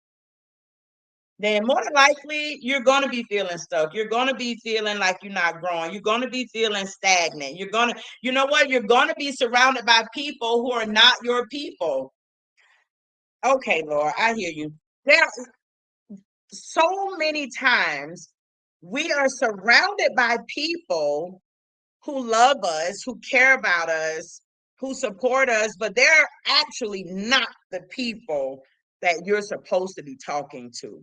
then more than likely you're going to be feeling stuck. You're going to be feeling like you're not growing. You're going to be feeling stagnant. You're going to, you know what? You're going to be surrounded by people who are not your people. Okay, Laura, I hear you. There are so many times we are surrounded by people who love us, who care about us, who support us, but they're actually not the people that you're supposed to be talking to.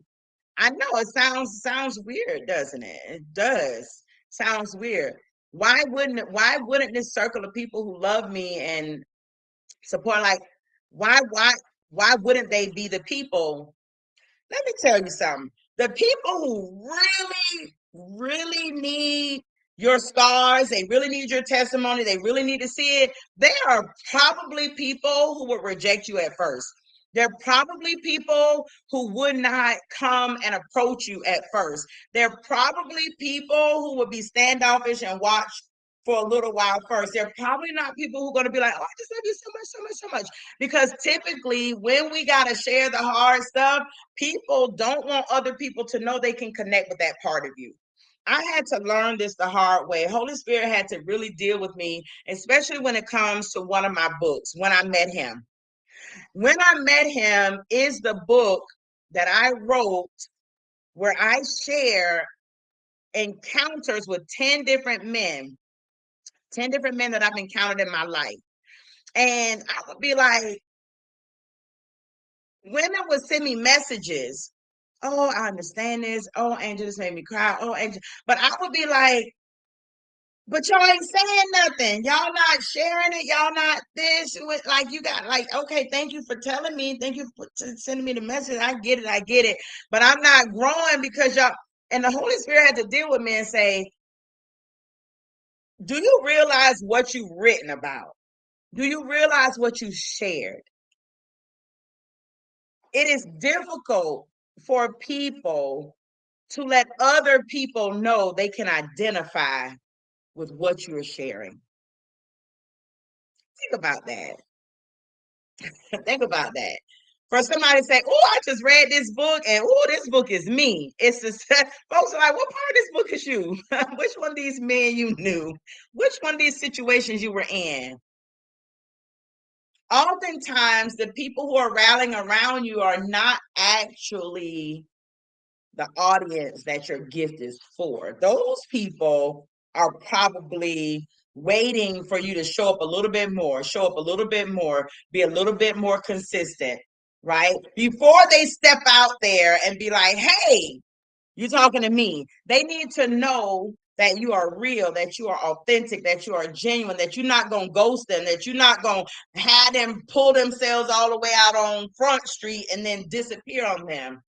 I know it sounds weird, doesn't it? It does. Sounds weird. Why wouldn't this circle of people who love me and support like why wouldn't they be the people? Let me tell you something. The people who really, really need your scars, they really need your testimony, they really need to see it, they are probably people who would reject you at first. They're probably people who would not come and approach you at first. They're probably people who would be standoffish and watch for a little while first. They're probably not people who are going to be like, oh, I just love you so much, so much, so much. Because typically, when we got to share the hard stuff, people don't want other people to know they can connect with that part of you. I had to learn this the hard way. Holy Spirit had to really deal with me, especially when it comes to one of my books, When I Met Him. When I Met Him is the book that I wrote where I share encounters with 10 different men, 10 different men that I've encountered in my life. And I would be like, women would send me messages. Oh, I understand this. Oh, Angel, this made me cry. Oh, Angel. But I would be like, but y'all ain't saying nothing. Y'all not sharing it. Y'all not this. Like, you got, like, okay, thank you for telling me. Thank you for sending me the message. I get it. I get it. But I'm not growing because y'all, and the Holy Spirit had to deal with me and say, do you realize what you've written about? Do you realize what you shared? it is difficult for people to let other people know they can identify with what you're sharing. Think about that. Think about that. For somebody to say, "Oh, I just read this book, and oh, this book is me." It's just folks are like, "What part of this book is you? Which one of these men you knew? Which one of these situations you were in?" Oftentimes, the people who are rallying around you are not actually the audience that your gift is for. Those people are probably waiting for you to show up a little bit more, show up a little bit more, be a little bit more consistent, right? Before they step out there and be like, "Hey, you're talking to me." They need to know that you are real, that you are authentic, that you are genuine, that you're not going to ghost them, that you're not going to have them pull themselves all the way out on Front Street and then disappear on them.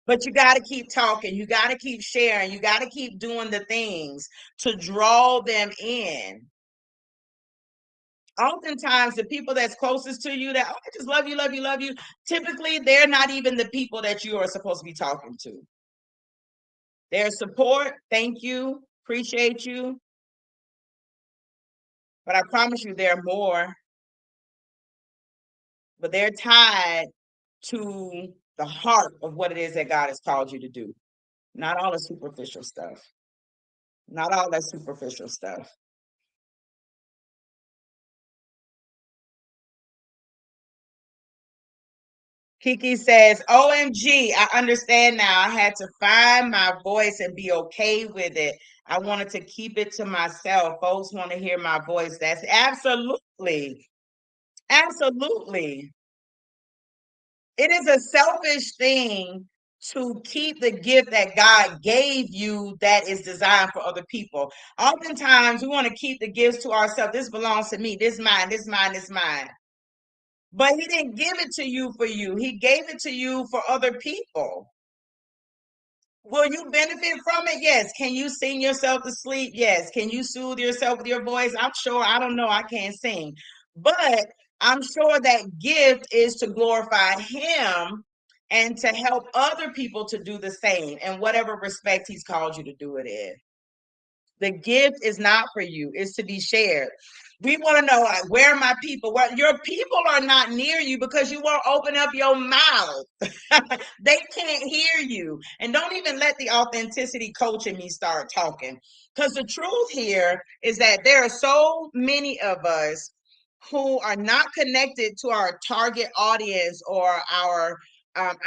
But you got to keep talking. You got to keep sharing. You got to keep doing the things to draw them in. Oftentimes, the people that's closest to you that, "Oh, I just love you, love you, love you," typically they're not even the people that you are supposed to be talking to. Their support, thank you, appreciate you. But I promise you, there are more, but they're tied to the heart of what it is that God has called you to do. Not all the superficial stuff. Not all that superficial stuff. Kiki says, "OMG, I understand now. I had to find my voice and be okay with it. I wanted to keep it to myself. Folks want to hear my voice." That's absolutely, absolutely. It is a selfish thing to keep the gift that God gave you that is designed for other people. Oftentimes, we want to keep the gifts to ourselves. This belongs to me. This mine. This mine. This mine. But He didn't give it to you for you. He gave it to you for other people. Will you benefit from it? Yes. Can you sing yourself to sleep? Yes. Can you soothe yourself with your voice? I'm sure. I don't know. I can't sing. But I'm sure that gift is to glorify Him and to help other people to do the same in whatever respect He's called you to do it in. The gift is not for you, it's to be shared. We want to know, like, where are my people? Well, your people are not near you because you won't open up your mouth. They can't hear you. And don't even let the authenticity coach in me start talking. Because the truth here is that there are so many of us who are not connected to our target audience or our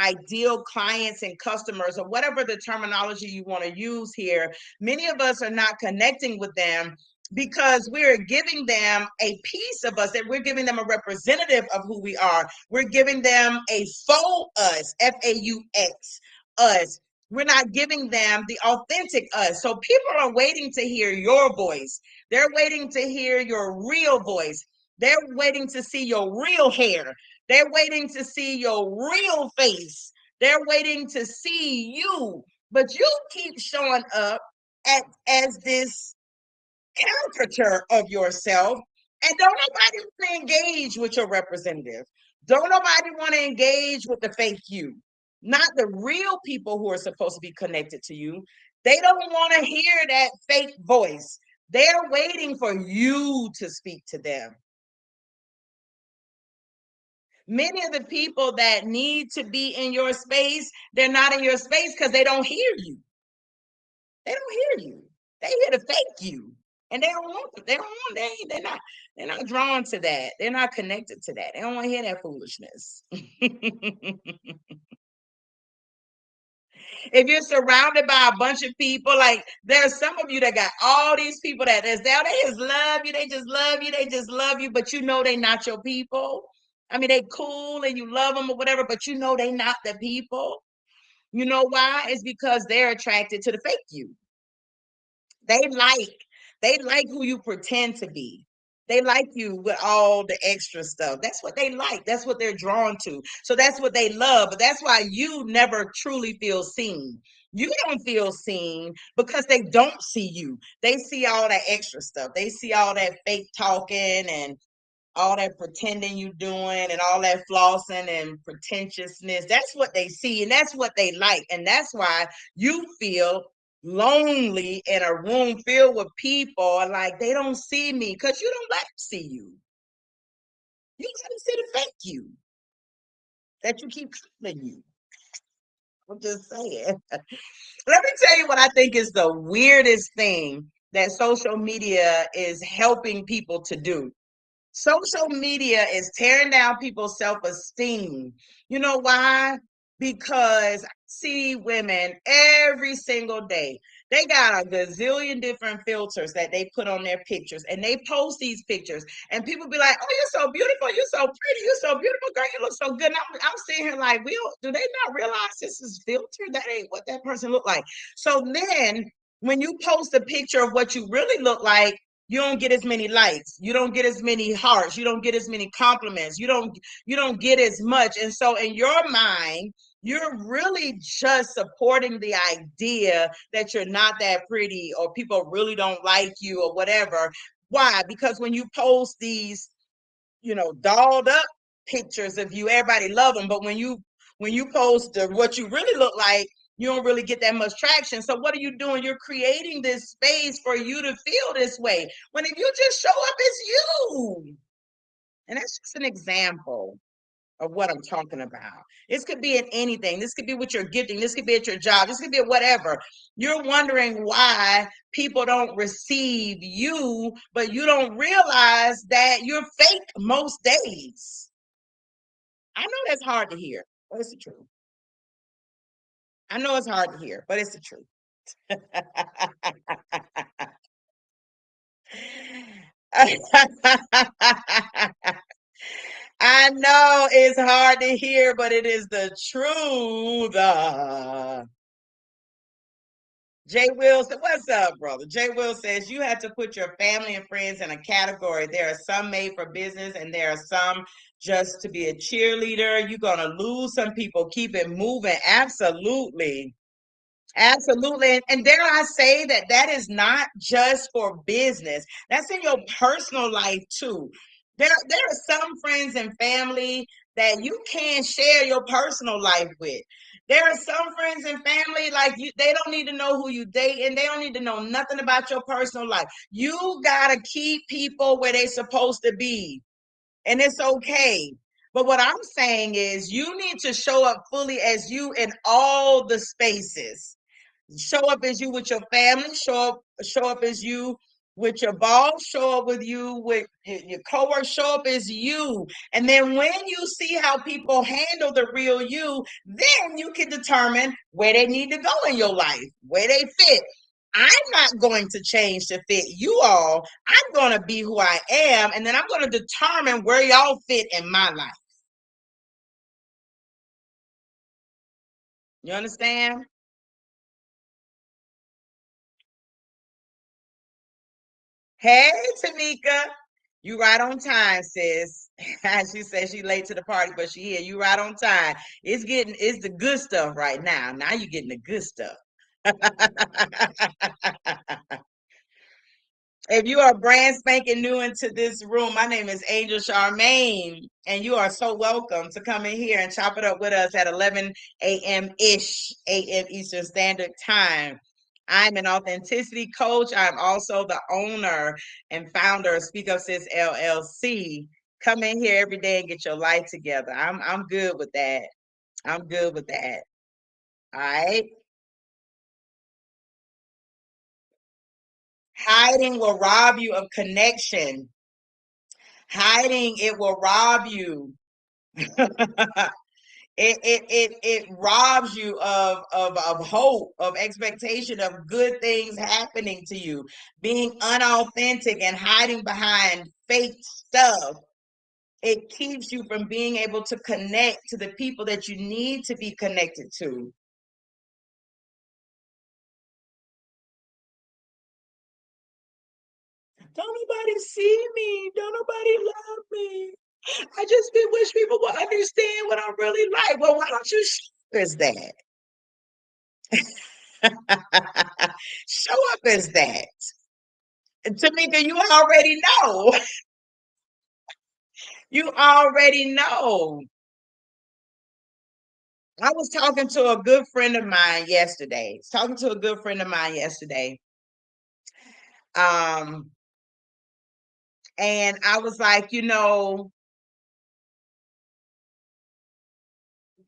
ideal clients and customers, or whatever the terminology you want to use here. Many of us are not connecting with them because we're giving them a piece of us, that we're giving them a representative of who we are. We're giving them a faux us, FAUX, us. We're not giving them the authentic us. So people are waiting to hear your voice. They're waiting to hear your real voice. They're waiting to see your real hair. They're waiting to see your real face. They're waiting to see you. But you keep showing up as this caricature of yourself, and don't nobody want to engage with your representative. Don't nobody want to engage with the fake you, not the real people who are supposed to be connected to you. They don't want to hear that fake voice. They're waiting for you to speak to them. Many of the people that need to be in your space, they're not in your space because they don't hear you. They don't hear you. They here to fake you. And they don't want it. They don't want they're not drawn to that. They're not connected to that. They don't want to hear that foolishness. If you're surrounded by a bunch of people, like there's some of you that got all these people that is down, they just love you, they just love you, they just love you, but you know they not your people. I mean, they cool and you love them or whatever, but you know they not the people. You know why? It's because they're attracted to the fake you. They like they like who you pretend to be. They like you with all the extra stuff. That's what they like. That's what they're drawn to. So that's what they love. But that's why you never truly feel seen. You don't feel seen because they don't see you. They see all that extra stuff. They see all that fake talking and all that pretending you doing and all that flossing and pretentiousness. That's what they see and that's what they like. And that's why you feel lonely in a room filled with people like they don't see me because you don't let them see you. You let them see the fake you that you keep calling you. I'm just saying. Let me tell you what I think is the weirdest thing that social media is helping people to do. Social media is tearing down people's self-esteem. You know why? Because I see women every single day. They got a gazillion different filters that they put on their pictures and they post these pictures. And people be like, oh, you're so beautiful. You're so pretty. You're so beautiful, girl. You look so good. And I'm sitting here like, do they not realize this is filtered? That ain't what that person look like. So then when you post a picture of what you really look like, you don't get as many likes, you don't get as many hearts, you don't get as many compliments, you don't get as much. And so in your mind, you're really just supporting the idea that you're not that pretty or people really don't like you or whatever. Why? Because when you post these, dolled up pictures of you, everybody love them, but when you post what you really look like, you don't really get that much traction. So what are you doing? You're creating this space for you to feel this way. When if you just show up as you. And that's just an example of what I'm talking about. This could be in anything. This could be with your gifting. This could be at your job. This could be at whatever. You're wondering why people don't receive you, but you don't realize that you're fake most days. I know that's hard to hear, but it's the truth. I know it's hard to hear, but it's the truth. I know it's hard to hear, but it is the truth. Jay Will said, what's up, brother? Jay Will says, you have to put your family and friends in a category. There are some made for business and there are some just to be a cheerleader. You're going to lose some people. Keep it moving. Absolutely. Absolutely. And dare I say that that is not just for business. That's in your personal life too. There are some friends and family that you can't share your personal life with. There are some friends and family like you, they don't need to know who you date and they don't need to know nothing about your personal life. You gotta keep people where they're supposed to be. And it's okay. But what I'm saying is you need to show up fully as you in all the spaces. Show up as you with your family, show up as you with your boss, show up with you with your coworkers, show up as you. And then when you see how people handle the real you, then you can determine where they need to go in your life, where they fit. I'm not going to change to fit you all. I'm going to be who I am, and then I'm going to determine where y'all fit in my life. You understand? Hey, Tamika. You right on time, sis. She says she late to the party, but she here. You right on time. It's the good stuff right now. Now you're getting the good stuff. If you are brand spanking new into this room, my name is Angel Charmaine, and you are so welcome to come in here and chop it up with us at 11 a.m. ish, a.m. Eastern Standard Time. I'm an authenticity coach. I'm also the owner and founder of Speak Up Sis LLC. Come in here every day and get your life together. I'm good with that. I'm good with that. All right. Hiding will rob you of connection. Hiding, it will rob you. It robs you of hope, of expectation, of good things happening to you. Being unauthentic and hiding behind fake stuff, it keeps you from being able to connect to the people that you need to be connected to. Don't nobody see me. Don't nobody love me. I just wish people would understand what I'm really like. Well, why don't you show us that? Show up as that. Tamika, you already know. You already know. I was talking to a good friend of mine yesterday. Talking to a good friend of mine yesterday. Um, and I was like, I know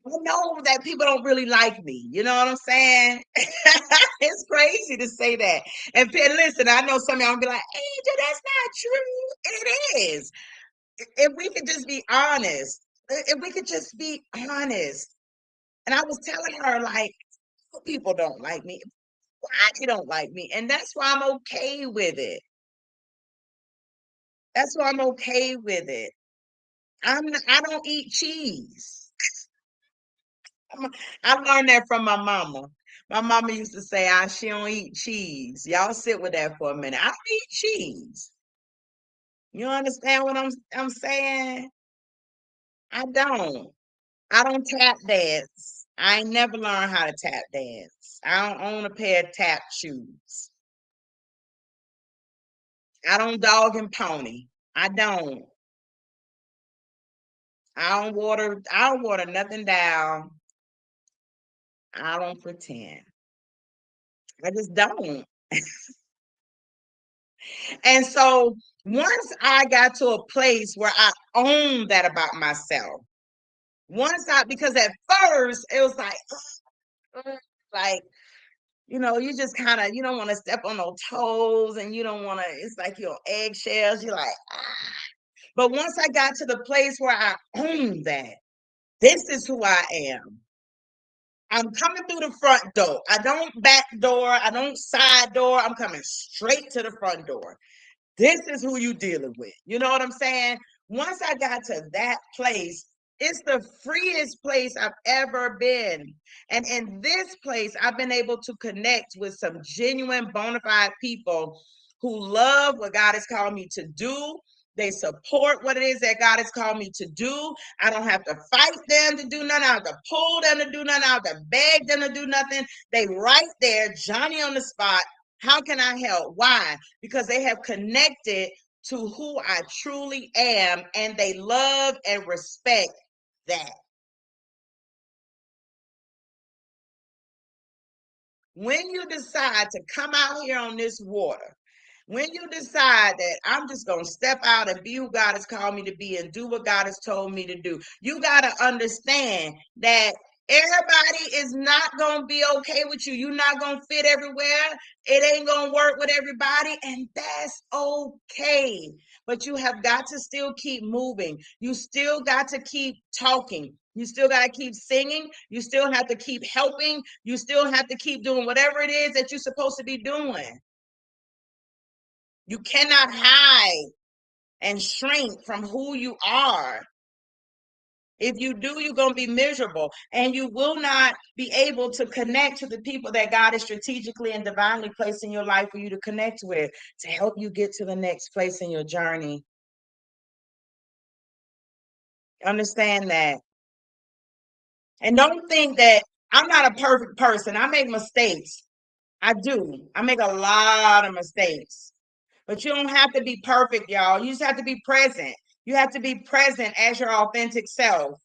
that people don't really like me. You know what I'm saying? It's crazy to say that. And listen, I know some of y'all be like, Angel, that's not true. It is. If we could just be honest, if we could just be honest. And I was telling her, like, people don't like me. Why they don't like me? And that's why I'm okay with it. That's why I'm okay with it. I don't eat cheese. I learned that from my mama. My mama used to say, she don't eat cheese. Y'all sit with that for a minute. I don't eat cheese. You understand what I'm saying? I don't. I don't tap dance. I ain't never learned how to tap dance. I don't own a pair of tap shoes. I don't dog and pony. I don't. I don't water nothing down. I don't pretend. I just don't. And so once I got to a place where I owned that about myself, because at first it was like, like, you just kind of, you don't want to step on no toes and you don't want to, it's like you're on eggshells. You're like, ah. But once I got to the place where I owned that, this is who I am. I'm coming through the front door. I don't back door. I don't side door. I'm coming straight to the front door. This is who you dealing with. You know what I'm saying? Once I got to that place, it's the freest place I've ever been. And in this place, I've been able to connect with some genuine, bona fide people who love what God has called me to do. They support what it is that God has called me to do. I don't have to fight them to do nothing. I don't have to pull them to do nothing. I don't have to beg them to do nothing. They right there, Johnny on the spot. How can I help? Why? Because they have connected to who I truly am and they love and respect that. When you decide to come out here on this water, when you decide that I'm just going to step out and be who God has called me to be and do what God has told me to do, you got to understand that everybody is not going to be okay with you. You're not going to fit everywhere. It ain't going to work with everybody, and that's okay. But you have got to still keep moving. You still got to keep talking. You still got to keep singing. You still have to keep helping. You still have to keep doing whatever it is that you're supposed to be doing. You cannot hide and shrink from who you are. If you do, you're going to be miserable and you will not be able to connect to the people that God is strategically and divinely placed in your life for you to connect with to help you get to the next place in your journey. Understand that. And don't think that I'm not a perfect person. I make mistakes. I do. I make a lot of mistakes. But you don't have to be perfect, y'all. You just have to be present. You have to be present as your authentic self.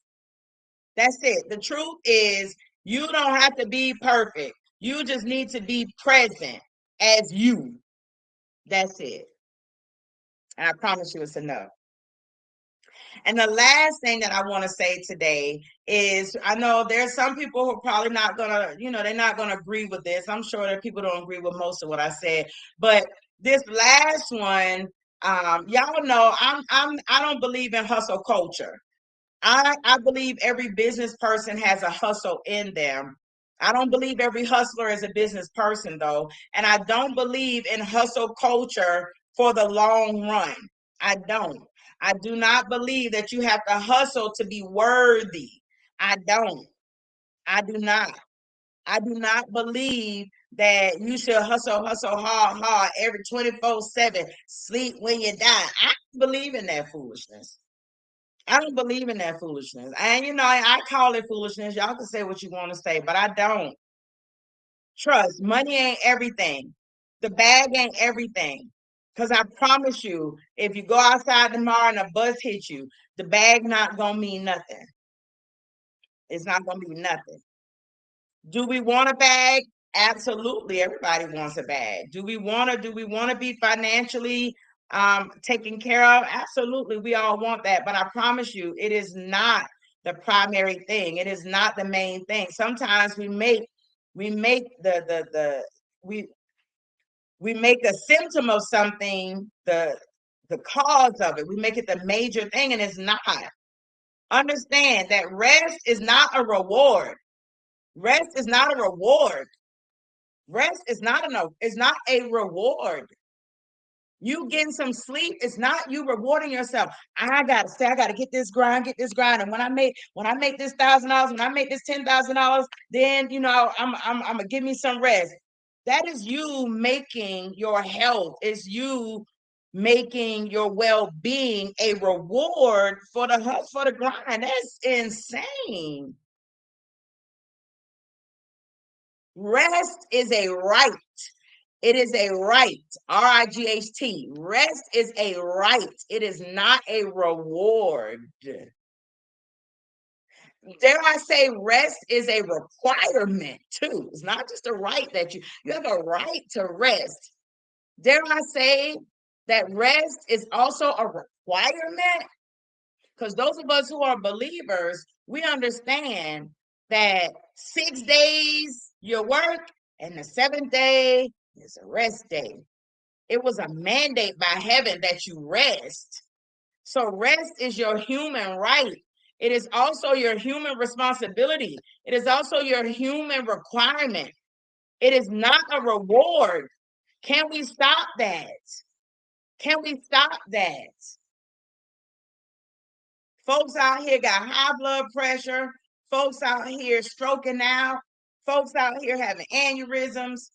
That's it. The truth is, you don't have to be perfect. You just need to be present as you. That's it. And I promise you it's enough. And the last thing that I want to say today is I know there's some people who are probably not going to, they're not going to agree with this. I'm sure that people don't agree with most of what I said. But this last one, y'all know I don't believe in hustle culture. I believe every business person has a hustle in them. I don't believe every hustler is a business person, though. And I don't believe in hustle culture for the long run. I don't. I do not believe that you have to hustle to be worthy. I don't. I do not. I do not believe that you should hustle hard every 24/7, sleep when you die. I don't believe in that foolishness. I don't believe in that foolishness. And I call it foolishness. Y'all can say what you want to say, but I don't. Trust, money ain't everything. The bag ain't everything. Because I promise you, if you go outside tomorrow and a bus hits you, the bag not gonna mean nothing. It's not gonna be nothing. Do we want a bag? Absolutely, everybody wants a bag. Do we want to be financially taken care of? Absolutely, we all want that. But I promise you, it is not the primary thing. It is not the main thing. Sometimes we make the we make a symptom of something the cause of it. We make it the major thing, and it's not. Understand that rest is not a reward. Rest is not a reward. Rest is not a reward. You getting some sleep is not you rewarding yourself. I gotta get this grind. And when I make this $1,000, when I make this $10,000, then I'm gonna give me some rest. That is you making your health, is you making your well-being a reward for the grind. That's insane. Rest is a right. It is a right. R-I-G-H-T. Rest is a right. It is not a reward. Dare I say, rest is a requirement too. It's not just a right that you have a right to rest. Dare I say that rest is also a requirement? Because those of us who are believers, we understand that 6 days you work and the 7th day is a rest day. It was a mandate by heaven that you rest. So rest is your human right. It is also your human responsibility. It is also your human requirement. It is not a reward. Can we stop that? Can we stop that? Folks out here got high blood pressure. Folks out here stroking out. Folks out here having aneurysms.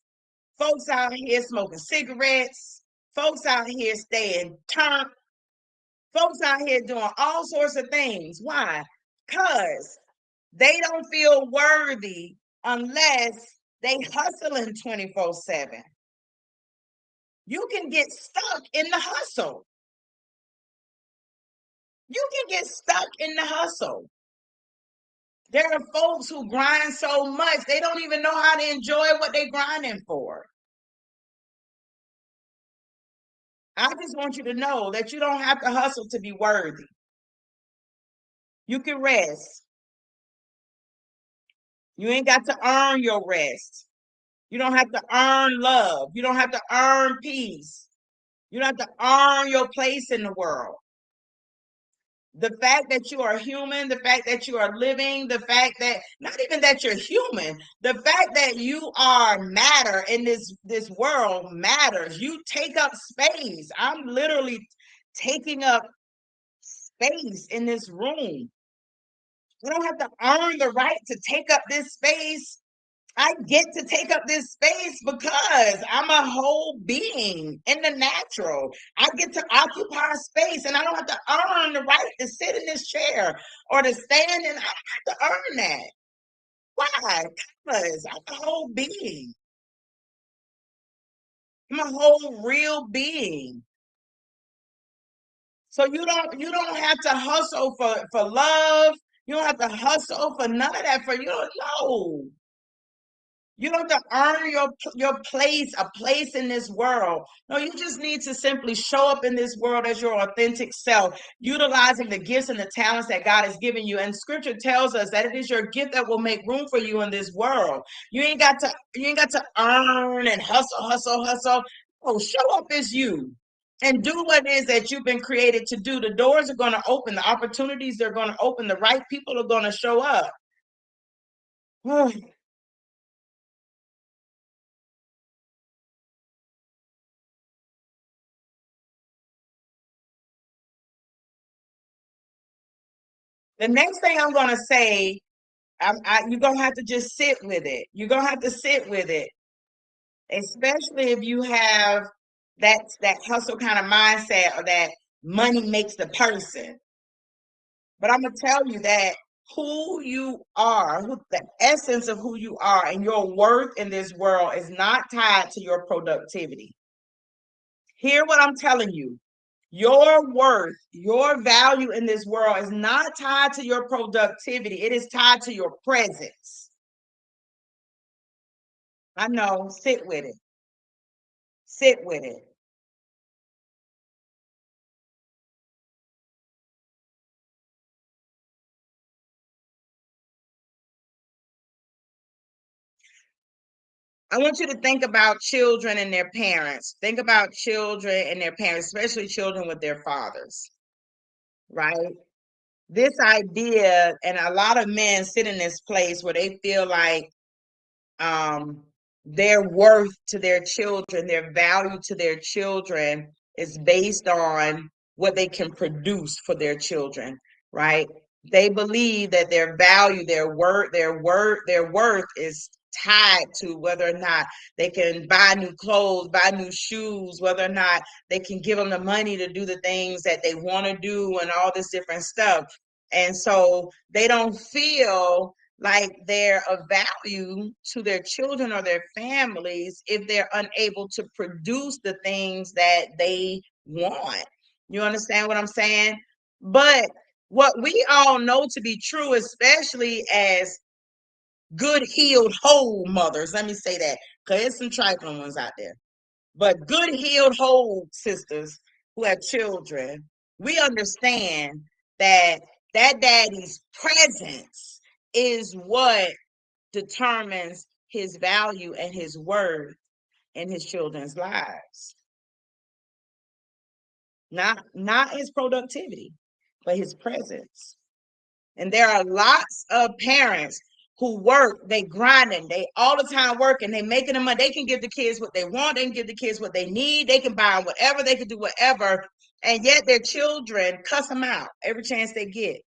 Folks out here smoking cigarettes. Folks out here staying turned. Folks out here doing all sorts of things. Why? Because they don't feel worthy unless they hustling 24/7. You can get stuck in the hustle. You can get stuck in the hustle. There are folks who grind so much, they don't even know how to enjoy what they're grinding for. I just want you to know that you don't have to hustle to be worthy. You can rest. You ain't got to earn your rest. You don't have to earn love. You don't have to earn peace. You don't have to earn your place in the world. The fact that you are human, the fact that you are living, the fact that not even that you're human, the fact that you are matter in this world matters. You take up space. I'm literally taking up space in this room. You don't have to earn the right to take up this space. I get to take up this space because I'm a whole being in the natural. I get to occupy space and I don't have to earn the right to sit in this chair or to stand, and I don't have to earn that. Why? Because I'm a whole being. I'm a whole real being. So you don't have to hustle for love. You don't have to hustle for none of that. For you don't know. You don't have to earn your place, a place in this world. No, you just need to simply show up in this world as your authentic self, utilizing the gifts and the talents that God has given you. And scripture tells us that it is your gift that will make room for you in this world. You ain't got to earn and hustle. Oh, show up as you and do what it is that you've been created to do. The doors are going to open, the opportunities are going to open, the right people are going to show up. The next thing I'm going to say, you're going to have to just sit with it. You're going to have to sit with it, especially if you have that hustle kind of mindset or that money makes the person. But I'm going to tell you that who you are, the essence of who you are and your worth in this world is not tied to your productivity. Hear what I'm telling you. Your worth, your value in this world is not tied to your productivity. It is tied to your presence. I know. Sit with it. Sit with it. I want you to think about children and their parents. Think about children and their parents, especially children with their fathers, right? This idea, and a lot of men sit in this place where they feel like um, their worth to their children, their value to their children is based on what they can produce for their children, right? They believe that their value, their worth is tied to whether or not they can buy new clothes, buy new shoes, whether or not they can give them the money to do the things that they want to do and all this different stuff. And so they don't feel like they're of value to their children or their families if they're unable to produce the things that they want. You understand what I'm saying? But what we all know to be true, especially as good healed whole mothers, let me say that, because there's some trifling ones out there, but good healed whole sisters who have children, we understand that that daddy's presence is what determines his value and his worth in his children's lives. Not his productivity, but his presence. And there are lots of parents who work, they grinding, they all the time working, they making the money. They can give the kids what they want, they can give the kids what they need, they can buy whatever, they can do whatever, and yet their children cuss them out every chance they get.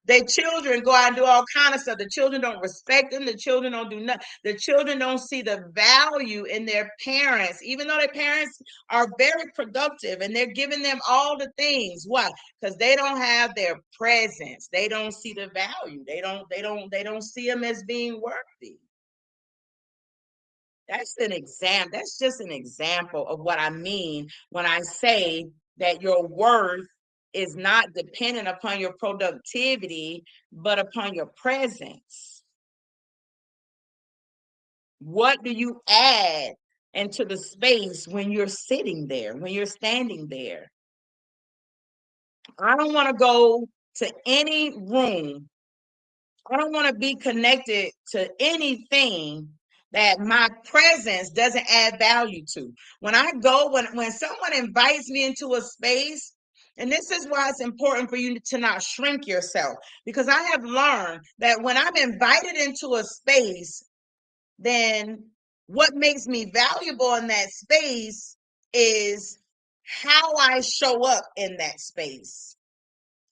Their children go out and do all kind of stuff. The children don't respect them. The children don't do nothing. The children don't see the value in their parents, even though their parents are very productive and they're giving them all the things. Why? Because they don't have their presence. They don't see the value. They don't see them as being worthy. That's an example. That's just an example of what I mean when I say that your worth is not dependent upon your productivity, but upon your presence. What do you add into the space when you're sitting there, when you're standing there? I don't want to go to any room. I don't want to be connected to anything that my presence doesn't add value to. When I go, when someone invites me into a space, and this is why it's important for you to not shrink yourself, because I have learned that when I'm invited into a space, then what makes me valuable in that space is how I show up in that space.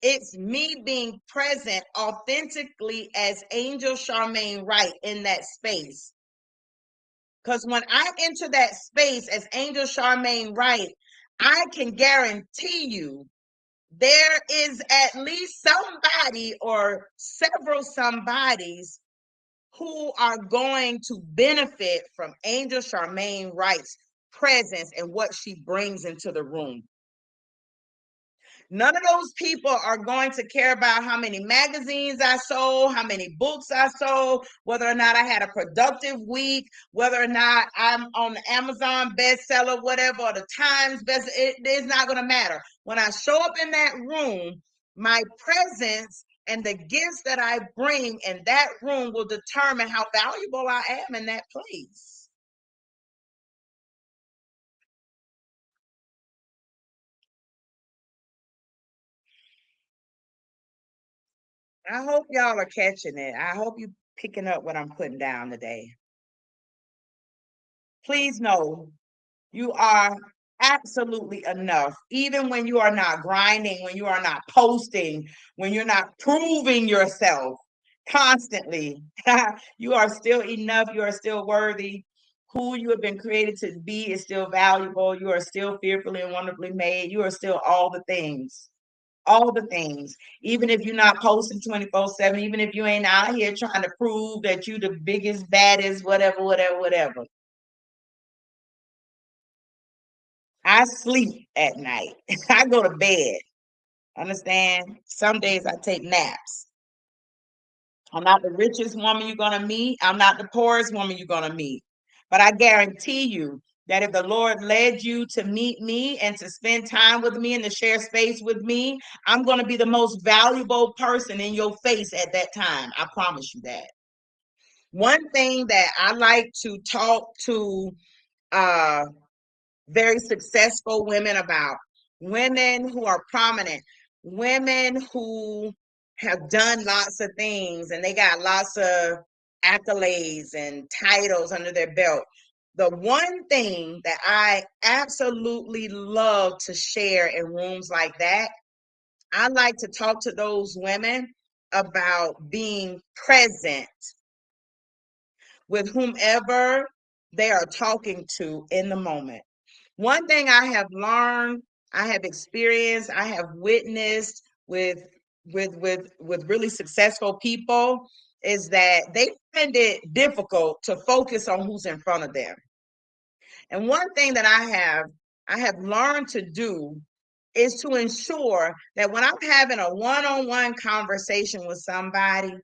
It's me being present authentically as Angel Charmaine Wright in that space. Because when I enter that space as Angel Charmaine Wright, I can guarantee you there is at least somebody or several somebodies who are going to benefit from Angel Charmaine Wright's presence and what she brings into the room. None of those people are going to care about how many magazines I sold, how many books I sold, whether or not I had a productive week, whether or not I'm on the Amazon bestseller, whatever, or the Times best. It is not going to matter. When I show up in that room, my presence and the gifts that I bring in that room will determine how valuable I am in that place. I hope y'all are catching it. I hope you picking up what I'm putting down today. Please know you are absolutely enough, even when you are not grinding, when you are not posting, when you're not proving yourself constantly. You are still enough. You are still worthy. Who you have been created to be is still valuable. You are still fearfully and wonderfully made. You are still all the things. All the things, even if you're not posting 24/7, even if you ain't out here trying to prove that you the biggest, baddest, whatever, whatever, whatever. I sleep at night. I go to bed. Understand? Some days I take naps. I'm not the richest woman you're going to meet. I'm not the poorest woman you're going to meet. But I guarantee you that if the Lord led you to meet me and to spend time with me and to share space with me, I'm going to be the most valuable person in your face at that time. I promise you that. One thing that I like to talk to uh, very successful women about, women who are prominent, women who have done lots of things and they got lots of accolades and titles under their belt. The one thing that I absolutely love to share in rooms like that, I like to talk to those women about being present with whomever they are talking to in the moment. One thing I have learned, I have experienced, I have witnessed with really successful people is that they find it difficult to focus on who's in front of them. And one thing that I have learned to do is to ensure that when I'm having a one-on-one conversation with somebody,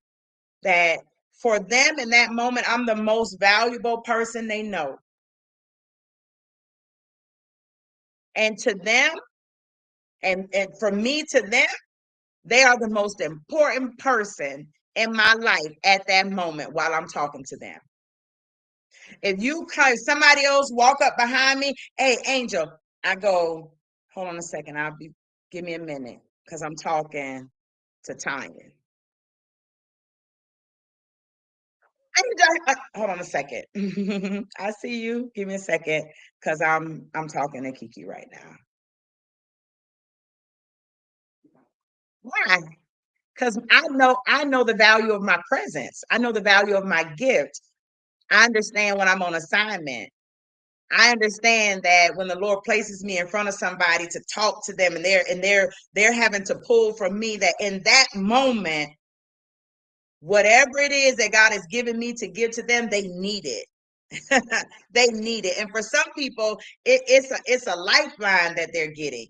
that for them in that moment, I'm the most valuable person they know. And to them, and for me to them, they are the most important person in my life at that moment while I'm talking to them. If somebody else walk up behind me, hey, Angel, I go, hold on a second, give me a minute, because I'm talking to Tanya. Hold on a second. I see you. Give me a second, because I'm talking to Kiki right now. Why? Because I know the value of my presence. I know the value of my gift. I understand when I'm on assignment. I understand that when the Lord places me in front of somebody to talk to them, and they're having to pull from me, that in that moment, whatever it is that God has given me to give to them, they need it. They need it. And for some people, it's a lifeline that they're getting.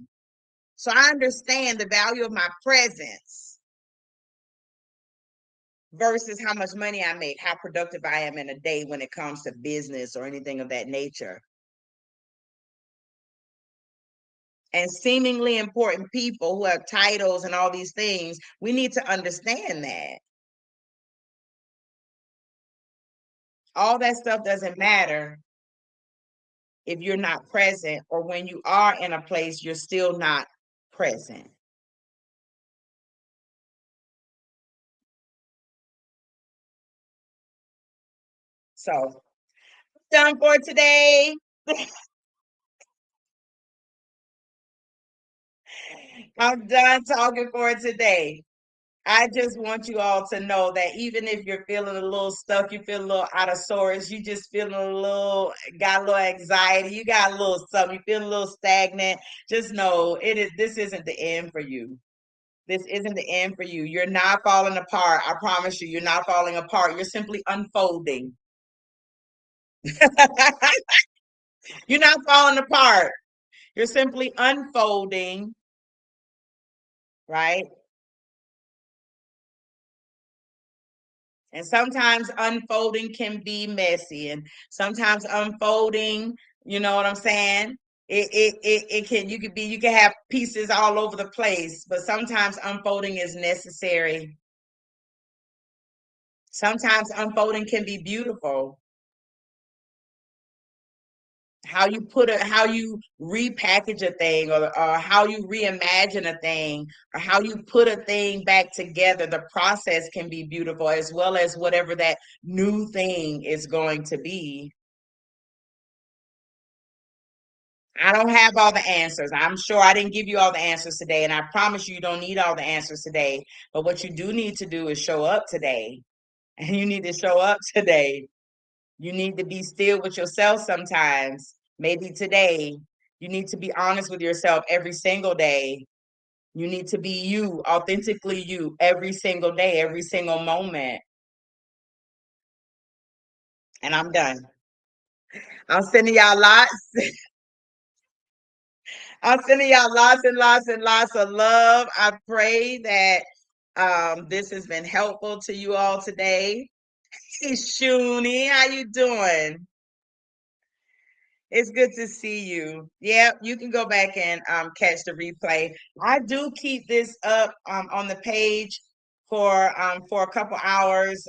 So I understand the value of my presence versus how much money I make, how productive I am in a day when it comes to business or anything of that nature. And seemingly important people who have titles and all these things, we need to understand that all that stuff doesn't matter if you're not present, or when you are in a place, you're still not present. So, done for today. I'm done talking for today. I just want you all to know that even if you're feeling a little stuck, you feel a little out of sorts, you just feeling got a little anxiety, you got a little something, you feel a little stagnant, just know this isn't the end for you. This isn't the end for you. You're not falling apart. I promise you, you're not falling apart. You're simply unfolding. You're not falling apart. You're simply unfolding, right? And sometimes unfolding can be messy, and sometimes unfolding, you know what I'm saying? It can you can have pieces all over the place, but sometimes unfolding is necessary. Sometimes unfolding can be beautiful. How you repackage a thing, or how you reimagine a thing, or how you put a thing back together, the process can be beautiful, as well as whatever that new thing is going to be. I don't have all the answers. I'm sure I didn't give you all the answers today, and I promise you don't need all the answers today. But what you do need to do is show up today. And you need to show up today. You need to be still with yourself sometimes. Maybe today, you need to be honest with yourself every single day. You need to be you, authentically you, every single day, every single moment. And I'm done. I'm sending y'all lots. I'm sending y'all lots and lots and lots of love. I pray that this has been helpful to you all today. Hey, Shuni, how you doing? It's good to see you. Yeah, you can go back and catch the replay. I do keep this up on the page for a couple hours.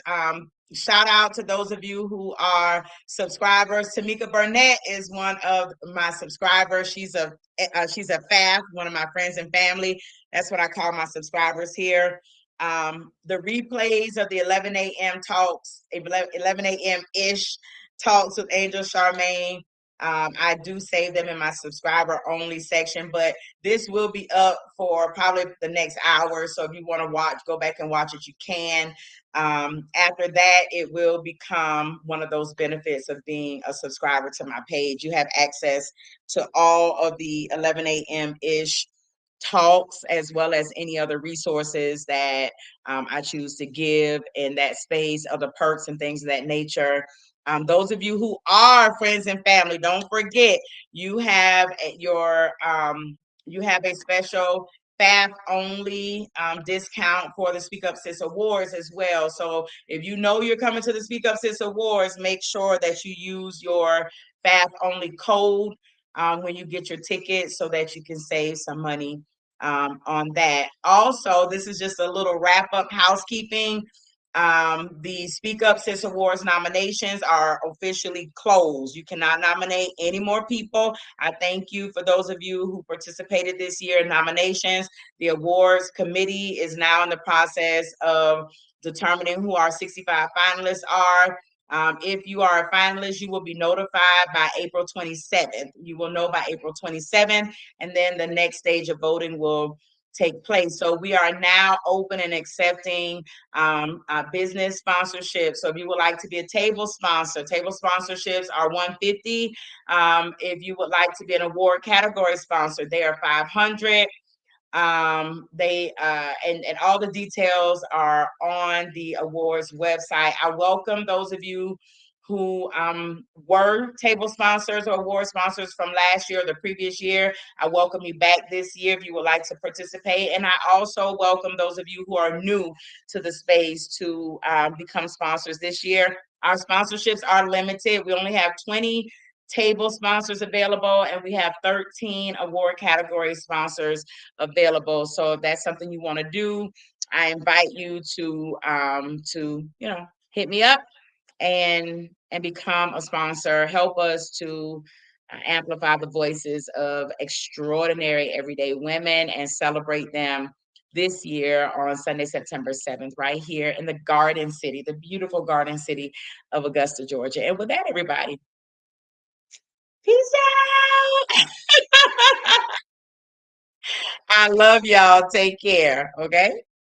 Shout out to those of you who are subscribers. Tamika Burnett is one of my subscribers. She's a FAF, one of my friends and family. That's what I call my subscribers here. The replays of the 11 a.m. talks, 11 a.m. ish talks with Angel Charmaine. I do save them in my subscriber only section, but this will be up for probably the next hour. So if you want to watch, go back and watch it, you can. After that, it will become one of those benefits of being a subscriber to my page. You have access to all of the 11 a.m. ish talks as well as any other resources that I choose to give in that space, other perks and things of that nature. Those of you who are friends and family, don't forget you have you have a special FAF only discount for the Speak Up Sis Awards as well. So if you know you're coming to the Speak Up Sis Awards, make sure that you use your FAF only code when you get your ticket so that you can save some money on that. Also, this is just a little wrap up housekeeping. The Speak Up Sis Awards nominations are officially closed. You cannot nominate any more people. I thank you for those of you who participated this year in nominations. The awards committee is now in the process of determining who our 65 finalists are. If you are a finalist, you will be notified by April 27th. You will know by April 27th, and then the next stage of voting will take place. So we are now open and accepting business sponsorship. So if you would like to be a table sponsor, table sponsorships are $150. If you would like to be an award category sponsor, they are $500. They and all the details are on the awards website. I welcome those of you who were table sponsors or award sponsors from last year or the previous year. I welcome you back this year if you would like to participate. And I also welcome those of you who are new to the space to become sponsors this year. Our sponsorships are limited. We only have 20 table sponsors available, and we have 13 award category sponsors available. So if that's something you want to do, I invite you to hit me up and become a sponsor. Help us to amplify the voices of extraordinary everyday women and celebrate them this year on Sunday, September 7th, right here in the Garden City, the beautiful Garden City of Augusta, Georgia. And with that, everybody, peace out. I love y'all. Take care. Okay.